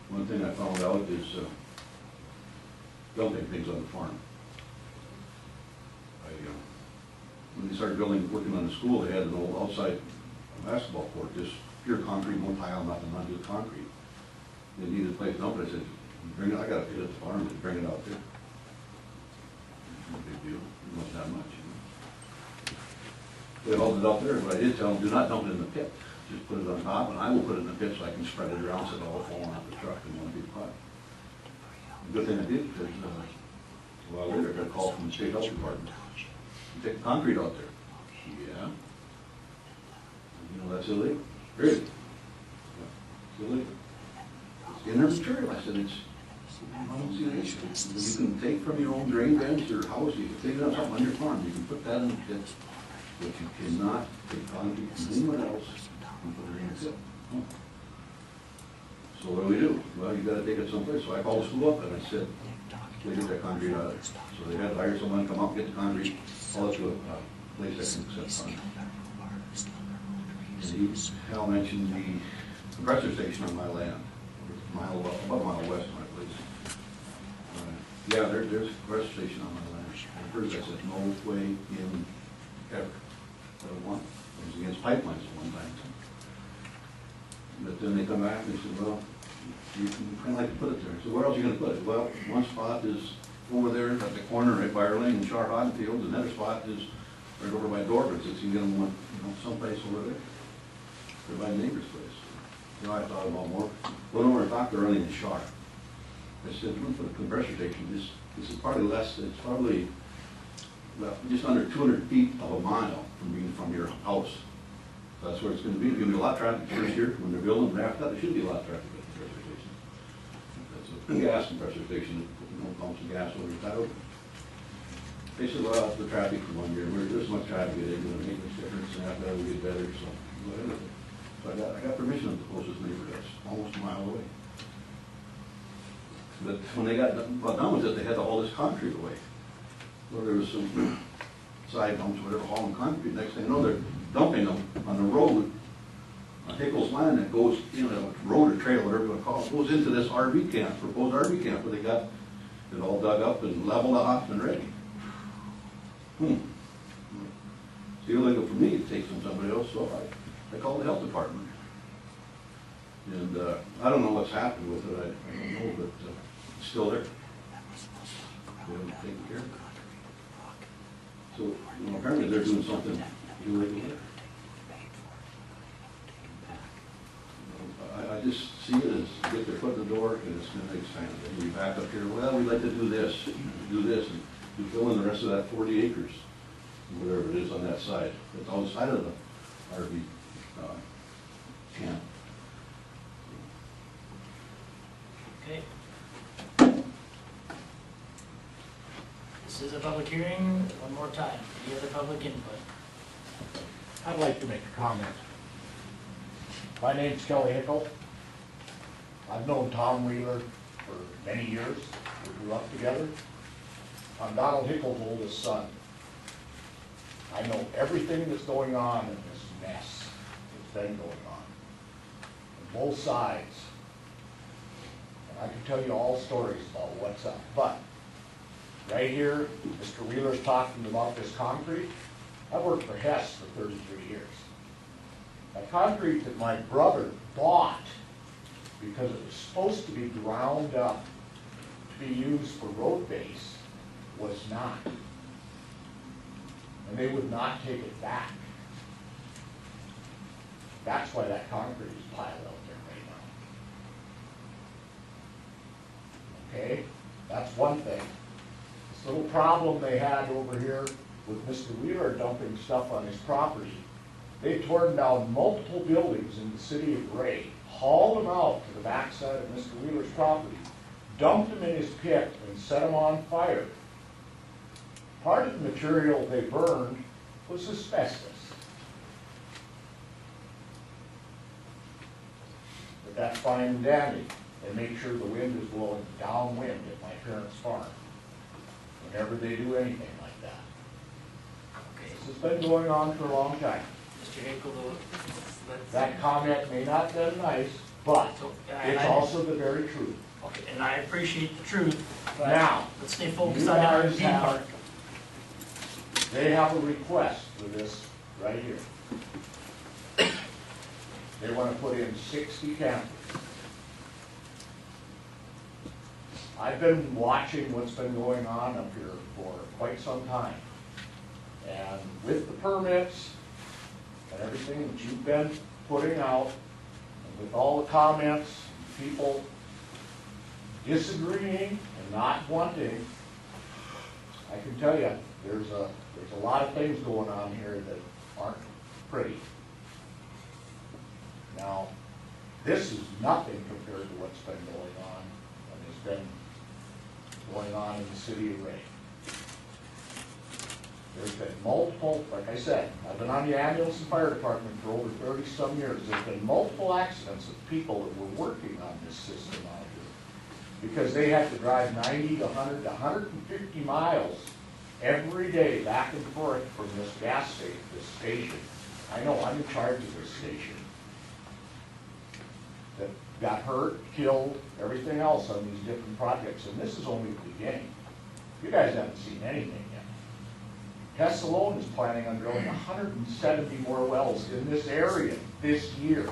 One thing I found out is dumping things on the farm. When they started working on the school, they had an old outside basketball court, just pure concrete, no tile, nothing, not just concrete. They needed a place to dump it. I said, bring it, I got a pit at the farm, just bring it out there. No big deal, it wasn't that much. They hauled it out there, but I did tell them, do not dump it in the pit. Just put it on top, and I will put it in the pit so I can spread it around so it all fall off the truck in one big pot. The good thing I did, because a while later, I got a call from the state health department. You take the concrete out there. Yeah. You know, that's illegal. Really? It's illegal. It's inner material. I said, it's I don't see an issue. You can take from your own drain vents or house, you can take it on something on your farm, you can put that in the pit, but you cannot take concrete from anyone else and put it in the pit. No. So what do? Well, you gotta take it someplace, so I called the school up and I said, they get that concrete out of it. So they had to hire someone to come up and get the concrete, all up to a place that can accept concrete. And Hal mentioned the compressor station on my land, about a mile west of my place. Yeah, there's a compressor station on my land. At first I said, no way in ever. But I was against pipelines at one time. But then they come back and they said, well, you kind of like to put it there. I said, where else are you going to put it? Well, one spot is over there at the corner right by our lane in Char Hodden Fields. Another spot is right over by Dorford's. It's you can get them someplace over there. Or by the neighbor's place. You know, I thought about more. Went over and talked to Ernie and Char. I said, we're going to put a compressor station. This is probably less, it's probably just under 200 feet of a mile from your house. That's where it's going to be. There's going to be a lot of traffic first year when they're building, and after that, there should be a lot of traffic at the compressor station. That's a gas compressor station, pumps of gas over the title. They said, well, the traffic for 1 year, there's so much traffic, it ain't going to make much difference, and after that, we'll get better, so whatever. So I got permission of the closest neighbor, that's almost a mile away. But when they got done with it, they had to haul this concrete away. Well, there was some side dumps, whatever, hauling concrete. Next thing you know, they're dumping them on the road, on Hickel's land that goes, road or trail, whatever you want to call it, goes into this RV camp, proposed RV camp, where they got it all dug up and leveled off and ready. It's illegal for me to take from somebody else, so I called the health department. And I don't know what's happened with it, I don't know, but it's still there. They haven't taken care of it. So, apparently they're doing something illegal there. I just see it as get their foot in the door and it's going to expand. And we back up here, well, we'd like to do this, and you fill in the rest of that 40 acres, whatever it is on that side. It's outside of the RV camp. Okay. This is a public hearing, one more time. Any other public input? I'd like to make a comment. My name's Kelly Hickel. I've known Tom Wheeler for many years. We grew up together. I'm Donald Hickel's oldest son. I know everything that's going on in this mess that's been going on, on both sides. And I can tell you all stories about what's up. But right here, Mr. Wheeler's talking about this concrete. I worked for Hess for 33 years. The concrete that my brother bought, because it was supposed to be ground up to be used for road base, was not. And they would not take it back. That's why that concrete is piled out there right now. Okay? That's one thing. This little problem they had over here with Mr. Wheeler dumping stuff on his property, they tore down multiple buildings in the city of Ray, hauled them out to the backside of Mr. Wheeler's property, dumped them in his pit, and set them on fire. Part of the material they burned was asbestos. But that's fine and dandy. They make sure the wind is blowing downwind at my parents' farm whenever they do anything like that. Okay. This has been going on for a long time. Mr. Hickel, That comment may not be nice, but it's also the very truth. okay, and I appreciate the truth, but Now, let's stay focused you on the guys RV have- part. They have a request for this right here. They want to put in 60 campers. I've been watching what's been going on up here for quite some time. And with the permits and everything that you've been putting out, and with all the comments, people disagreeing and not wanting, I can tell you, there's a lot of things going on here that aren't pretty. Now, this is nothing compared to what's been going on and has been going on in the city of Ray. There's been multiple, like I said, I've been on the ambulance and fire department for over 30-some years. There's been multiple accidents of people that were working on this system out here. Because they had to drive 90 to 100 to 150 miles every day back and forth from this gas station, this station. I know, I'm in charge of this station. That got hurt, killed, everything else on these different projects, and this is only the beginning. You guys haven't seen anything yet. Hess alone is planning on drilling 170 more wells in this area this year.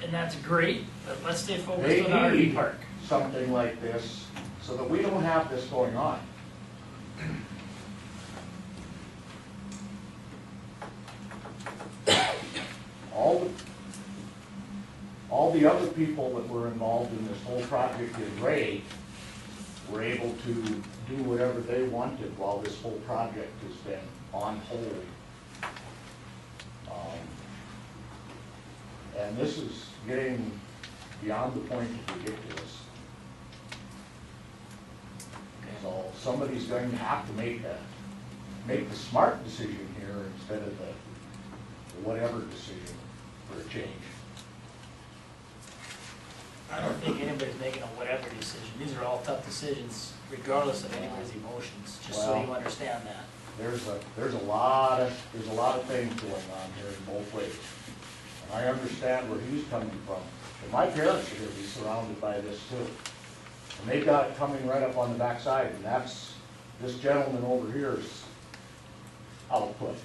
And that's great, but let's stay focused They on the RV need park. something like this so that we don't have this going on. All the other people that were involved in this whole project in Ray were able to do whatever they wanted while this whole project has been on hold. And this is getting beyond the point of ridiculous. So somebody's going to have to make the smart decision here instead of the whatever decision for a change. I don't think anybody's making a whatever decision. These are all tough decisions, regardless of anybody's emotions, just so you Well, understand that. There's a lot of things going on here in both ways. And I understand where he's coming from. But my parents are gonna be surrounded by this too. And they've got it coming right up on the backside, and that's this gentleman over here's output.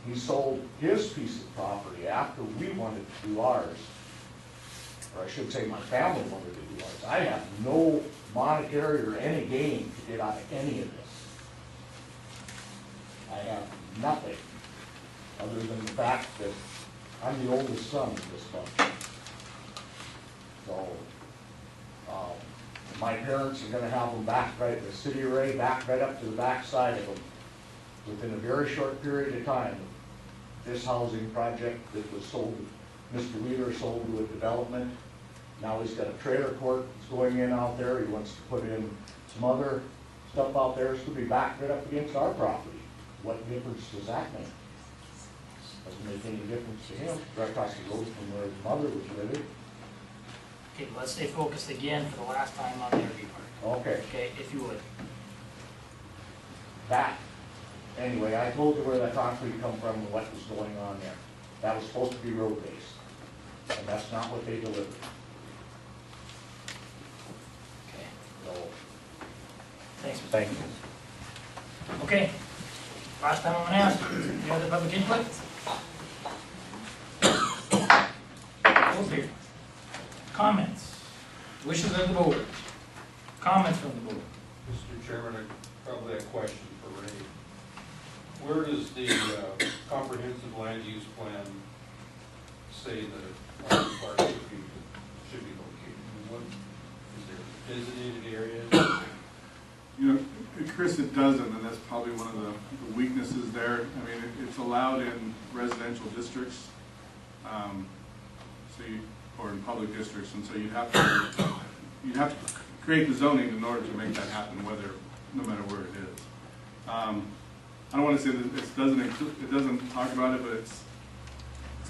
He sold his piece of property after we wanted to do ours. Or I should say my family wanted to do ours. I have no monetary or any gain to get out of any of this. I have nothing, other than the fact that I'm the oldest son of this bunch. So, my parents are gonna have them back right, the city of Ray, back right up to the back side of them within a very short period of time. This housing project that was sold, Mr. Wheeler sold to a development. Now he's got a trailer court that's going in out there. He wants to put in some other stuff out there. It's gonna be back right up against our property. What difference does that make? Doesn't make any difference to him, right across the road from where his mother was living. Okay, let's stay focused again for the last time on the RV park. Okay, Okay, if you would. that, anyway, I told you where that concrete come from and what was going on there. That was supposed to be road-based, and that's not what they delivered. Okay, So, thanks. Mr. thank you. Okay, last time I'm gonna ask, any other public input? Close here. Comments, wishes of the board, comments from the board. Mr. Chairman, I probably have a question for Ray. Where does the comprehensive land use plan say that our park should be located? What, is there designated areas? You know, Chris, it doesn't, and that's probably one of the weaknesses there. I mean, it's allowed in residential districts, or in public districts, and so you'd have to create the zoning in order to make that happen, no matter where it is. I don't want to say that it doesn't talk about it, but it's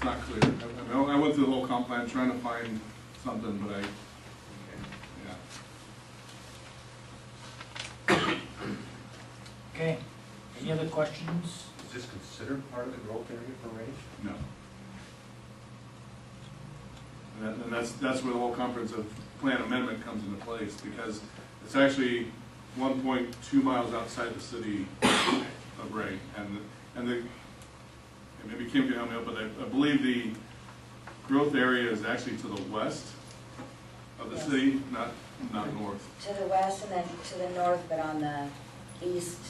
not clear. I mean, I went through the whole comp plan trying to find something, but yeah. Okay, any other questions? Is this considered part of the growth area for Ray? No. And that's where the whole comprehensive plan amendment comes into place, because it's actually 1.2 miles outside the city of Ray, and maybe Kim can help me out, but I believe the growth area is actually to the west of the city, not north. To the west and then to the north, but on the east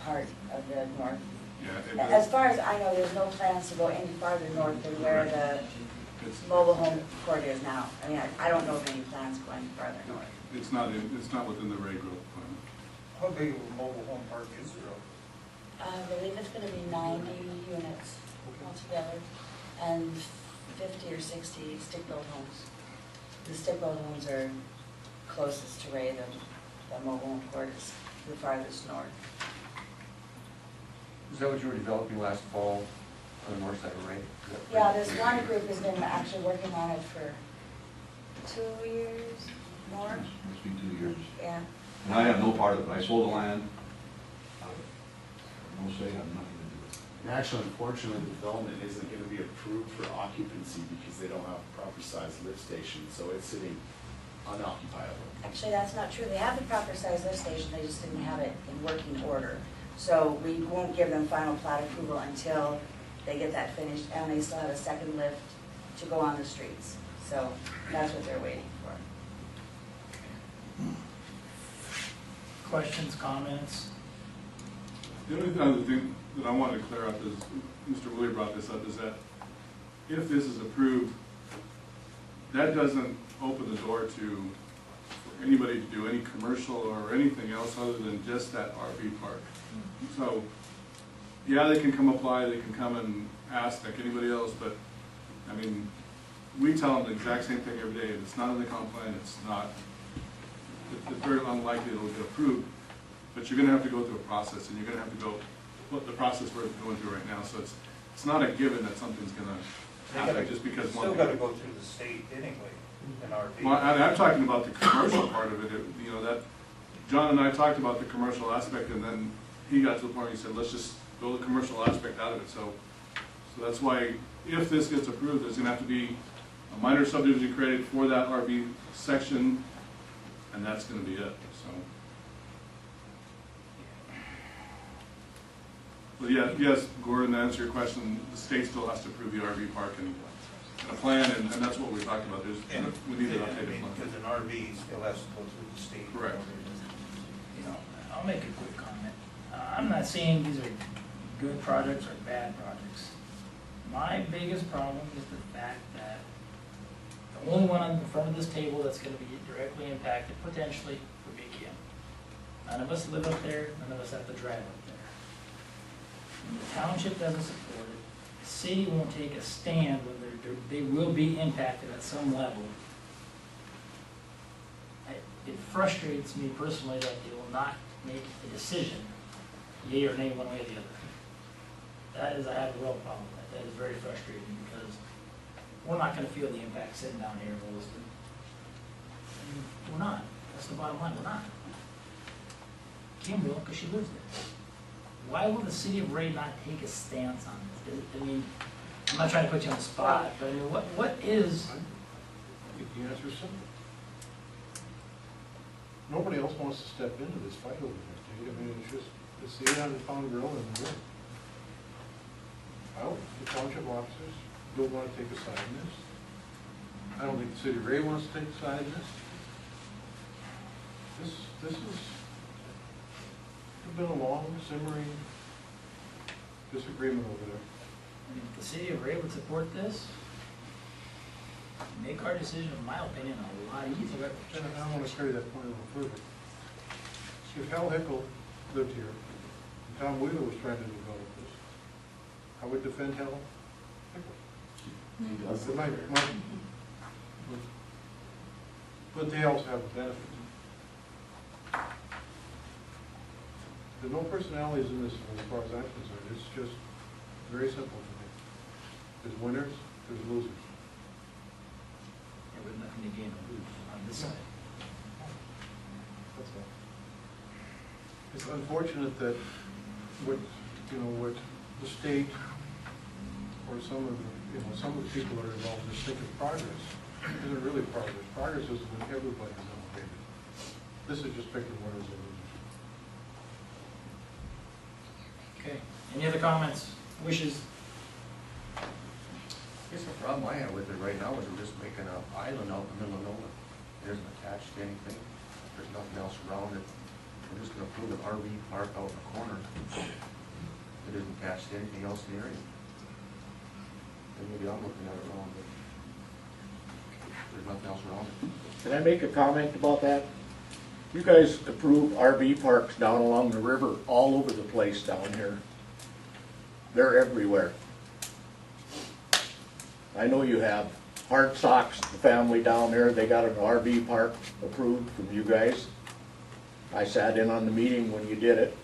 part of the north. Yeah, As far as I know, there's no plans to go any farther north than where the mobile home court is now. I mean, I don't know of any plans going farther north. it's not within the Ray growth plan. How big of a mobile home park is there? I believe it's gonna be 90 units altogether, and 50 or 60 stick-built homes. The stick-built homes are closest to Ray, the mobile court is the farthest north. Is that what you were developing last fall on the north side of Ray? Yeah, this one group has been actually working on it for 2 years more. Must be 2 years. Yeah. And I have no part of it. I sold the land. No say, I have nothing to do with it. And actually, unfortunately, the development isn't gonna be approved for occupancy because they don't have a proper sized lift station, so it's sitting unoccupiable. Actually, that's not true. They have the proper size lift station, they just didn't have it in working order. So we won't give them final plat approval until they get that finished, and they still have a second lift to go on the streets. So that's what they're waiting for. Questions, comments? The only other thing that I wanted to clear up is, Mr. Woolley brought this up, is that if this is approved, that doesn't open the door to for anybody to do any commercial or anything else other than just that RV park. So, yeah, they can come apply, they can come and ask like anybody else, but, I mean, we tell them the exact same thing every day. If it's not in the comp plan, it's not, it's very unlikely it'll get approved. But you're gonna have to go through a process, and you're gonna have to go, what the process we're going through right now. So it's not a given that something's gonna happen just because one. Still gotta go through the state anyway, in RV. Well, I'm talking about the commercial part of it, you know, that, John and I talked about the commercial aspect, and then he got to the point where he said, let's just go the commercial aspect out of it. So that's why, if this gets approved, there's gonna have to be a minor subdivision created for that RV section, and that's gonna be it, so. But yeah, yes, Gordon, to answer your question, the state still has to approve the RV park and a plan, and that's what we talked about. We need an updated plan. Because an RV still has to go through the state. Correct. You know, I'll make a quick comment. I'm not saying these are good projects or bad projects. My biggest problem is the fact that the only one on the front of this table that's gonna be directly impacted potentially would be Kim. None of us live up there, none of us have to drive up there. When the township doesn't support it, the city won't take a stand when they will be impacted at some level. It frustrates me personally that they will not make a decision, yea or nay, one way or the other. That is, I have a real problem with that. That is very frustrating because we're not gonna feel the impact sitting down here in Williston. We're not. That's the bottom line, we're not. Kim will, because she lives there. Why will the city of Ray not take a stance on this? I mean, I'm not trying to put you on the spot, but I mean, what is? I think the answer is simple. Nobody else wants to step into this fight over there, Dave. I mean, it's the 800-pound gorilla in the room. Well, the township officers don't want to take a side in this. I don't think the city of Ray wants to take a side in this. This has been a long simmering disagreement over there. I mean, if the city of Ray would support this, make our decision, in my opinion, a lot easier. And I want to carry that point a little further. If Hal Hickel lived here, and Tom Wheeler was trying to develop this, I would defend Hal Hickel. He does But it. but they also have a benefit. There's no personalities in this as far as I'm concerned. It's just very simple to me. There's winners, there's losers. There was nothing to gain or lose on this side. That's all. It's unfortunate that what the state or some of the people that are involved just think of progress. It isn't really progress. Progress is when everybody's elevated. This is just picking winners and losers. Okay, any other comments, wishes? I guess the problem I have with it right now is we're just making an island out in the middle of nowhere. It isn't attached to anything. There's nothing else around it. We're just gonna put an RV park out in the corner. It isn't attached to anything else in the area. And maybe I'm looking at it wrong, but there's nothing else around it. Can I make a comment about that? You guys approve RV parks down along the river, all over the place down here. They're everywhere. I know you have. Hard Sox, the family down there, they got an RV park approved from you guys. I sat in on the meeting when you did it.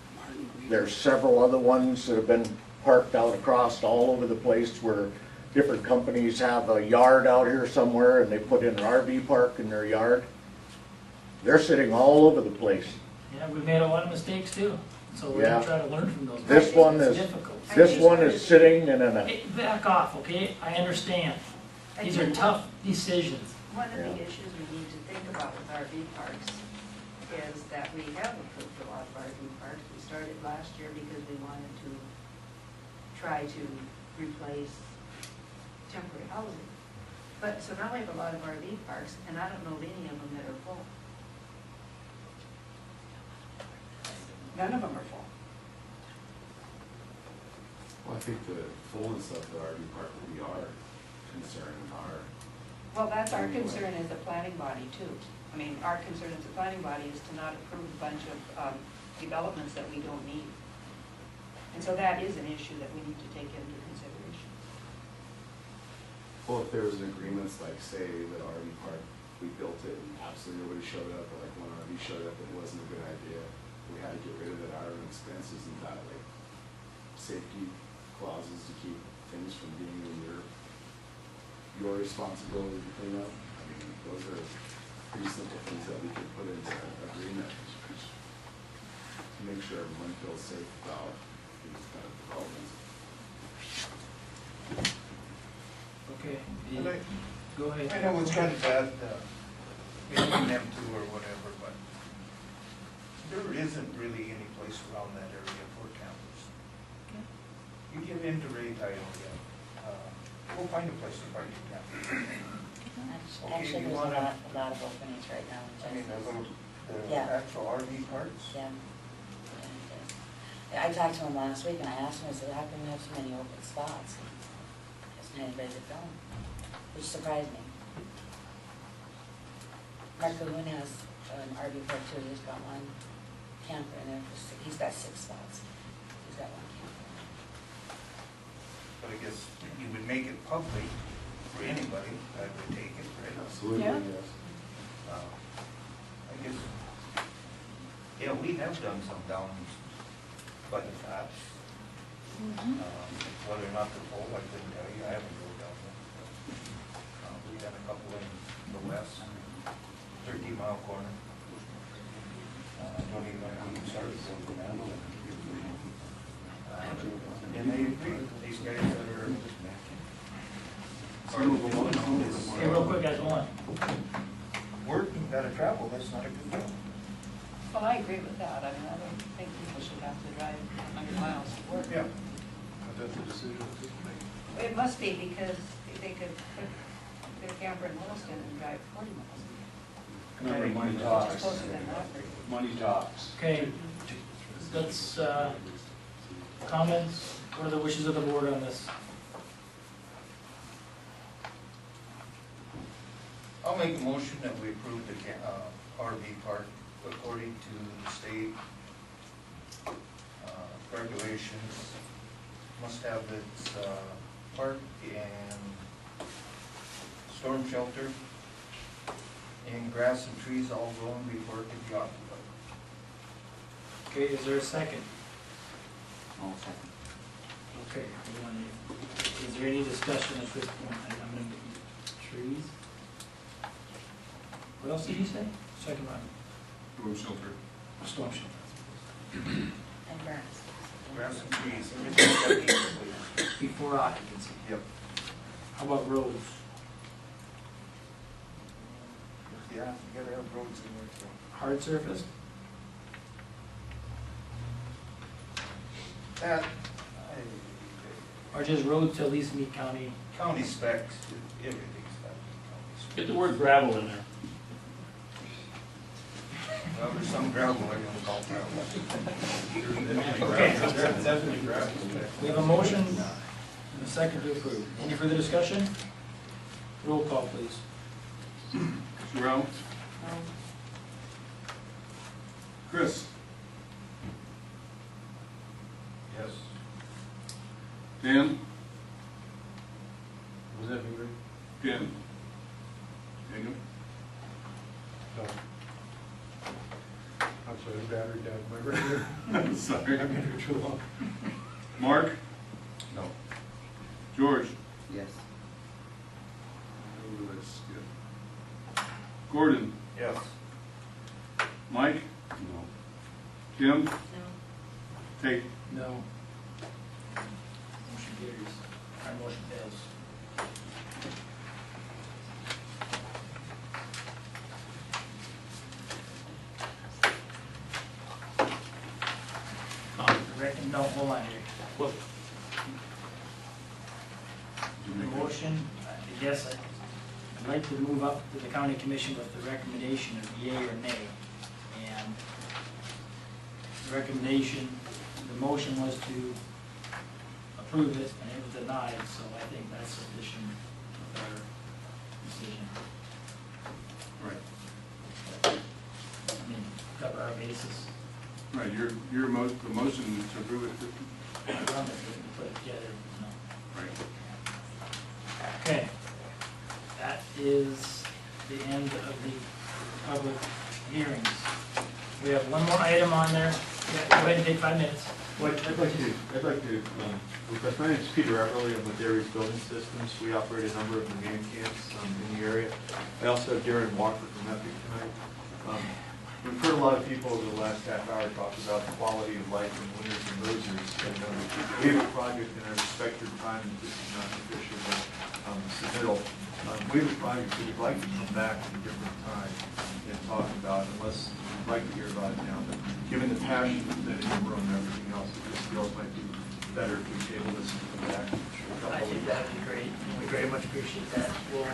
There's several other ones that have been parked out across all over the place where different companies have a yard out here somewhere and they put in an RV park in their yard. They're sitting all over the place. Yeah, we made a lot of mistakes too, so we're Yeah. gonna try to learn from those. This mistakes. one It's is, difficult. this one is sitting in a, Hey, back off, okay? I understand. These are tough decisions. One of the Yeah. issues we need to think about with RV parks is that we have approved a lot of RV parks. We started last year because we wanted to try to replace temporary housing. But, so now we have a lot of RV parks, and I don't know of any of them that are full. None of them are full. Well, I think the fullness of the RV park would be our concern, Well, that's our concern as a planning body too. I mean, our concern as a planning body is to not approve a bunch of developments that we don't need. And so that is an issue that we need to take into consideration. well, if there was an agreement, like say the RV park, we built it and absolutely nobody showed up, or like one RV showed up, it wasn't a good idea, we had to get rid of it at our own expenses, and that like safety clauses to keep things from being in your responsibility to clean up. I mean, those are pretty simple things that we could put into agreement to make sure everyone feels safe about these kind of developments. Okay. And Go ahead. I know it's kind of bad, between them two or whatever, but there isn't really any place around that area for campers. You get into Ray Title, we'll find a place to park your camper. Actually, you there's wanna- a lot of openings right now in I mean, the Genesee. little, the Yeah. actual RV parks. Yeah. Yeah, I talked to him last week and I asked him, I said, how come you have so many open spots? Hasn't anybody to fill them? Which surprised me. Mark Cahoon has an RV park too, he's got one camper in there, he's got 6 spots. He's got one camper. But I guess you would make it public for anybody that would take it, right? Absolutely, Yeah. yes. I guess, yeah, we have done some down by the fats. Whether or not they're full, I couldn't tell you, I haven't drove down there. We've done a couple in the west, 13-mile corner. Don't even know how you started going to handle it. And they agree, these guys that are. Hey, real quick, guys, hold on. Work, you gotta travel, that's not a good deal. Well, I agree with that. I mean, I don't think people should have to drive 100 miles to work. Yeah. That's a decision that we make. It must be because they could put their camper in Williston and drive 40 miles. Remember, money Which is talks. closer than that. Money talks. Okay, let's, comments, what are the wishes of the board on this? I'll make a motion that we approve the RV park according to the state regulations. Must have its park and storm shelter and grass and trees all grown before it can be occupied. Okay, is there a second? I'll second. Okay, is there any discussion at this point? I'm gonna trees. What else did you say? Second one. Storm shelter. Storm shelter. And grass. Grass and trees, everything that needs to be. Before occupancy. Yep. How about roads? Yeah, you gotta have roads in there, so. Hard surface? That, Or just roads to at least meet county? county specs, everything's got to be county specs. Get the word gravel in there. Well, there's some gravel I don't call gravel. Okay. There's definitely gravel. We have a motion and a second to approve. Any further discussion? Roll call, please. Mr. Brown? Chris? Yes. Dan? Was that me, Rick? Ken? Bingham. No. I'm sorry, the battery died. Am I right here? Sorry. I've been here too long. Mark? No. George? Yes. Who did I skip? Gordon? Yes. Mike? No. Kim? No. Tate? No. Motion carries, our motion fails. No, hold on here. The motion, I guess I'd like to move up to the county commission with the recommendation of yea or nay. And the recommendation, the motion was to approve it, and it was denied, so I think that's sufficient of our decision. Right. I mean, cover our bases, Right, the motion to approve it. run it, and put it together, no. Right. Okay, that is the end of the public hearings. We have one more item on there. Yeah, go ahead and take 5 minutes. Well, I'd like to request, my name is Peter Everly, I'm with Dairies Building Systems. We operate a number of the man camps in the area. I also have Darren Walker from Epic tonight. We've heard a lot of people over the last half hour talk about the quality of life in winners and losers. And we have a project in our respected time, and this is not an official submittal. We have a project that we'd like to come back at a different time and talk about, unless you'd like to hear about it now. But given the passion that is in the room and everything else, it just feels might be better if we table this and come back. I think that would be great, and we very much appreciate that. We'll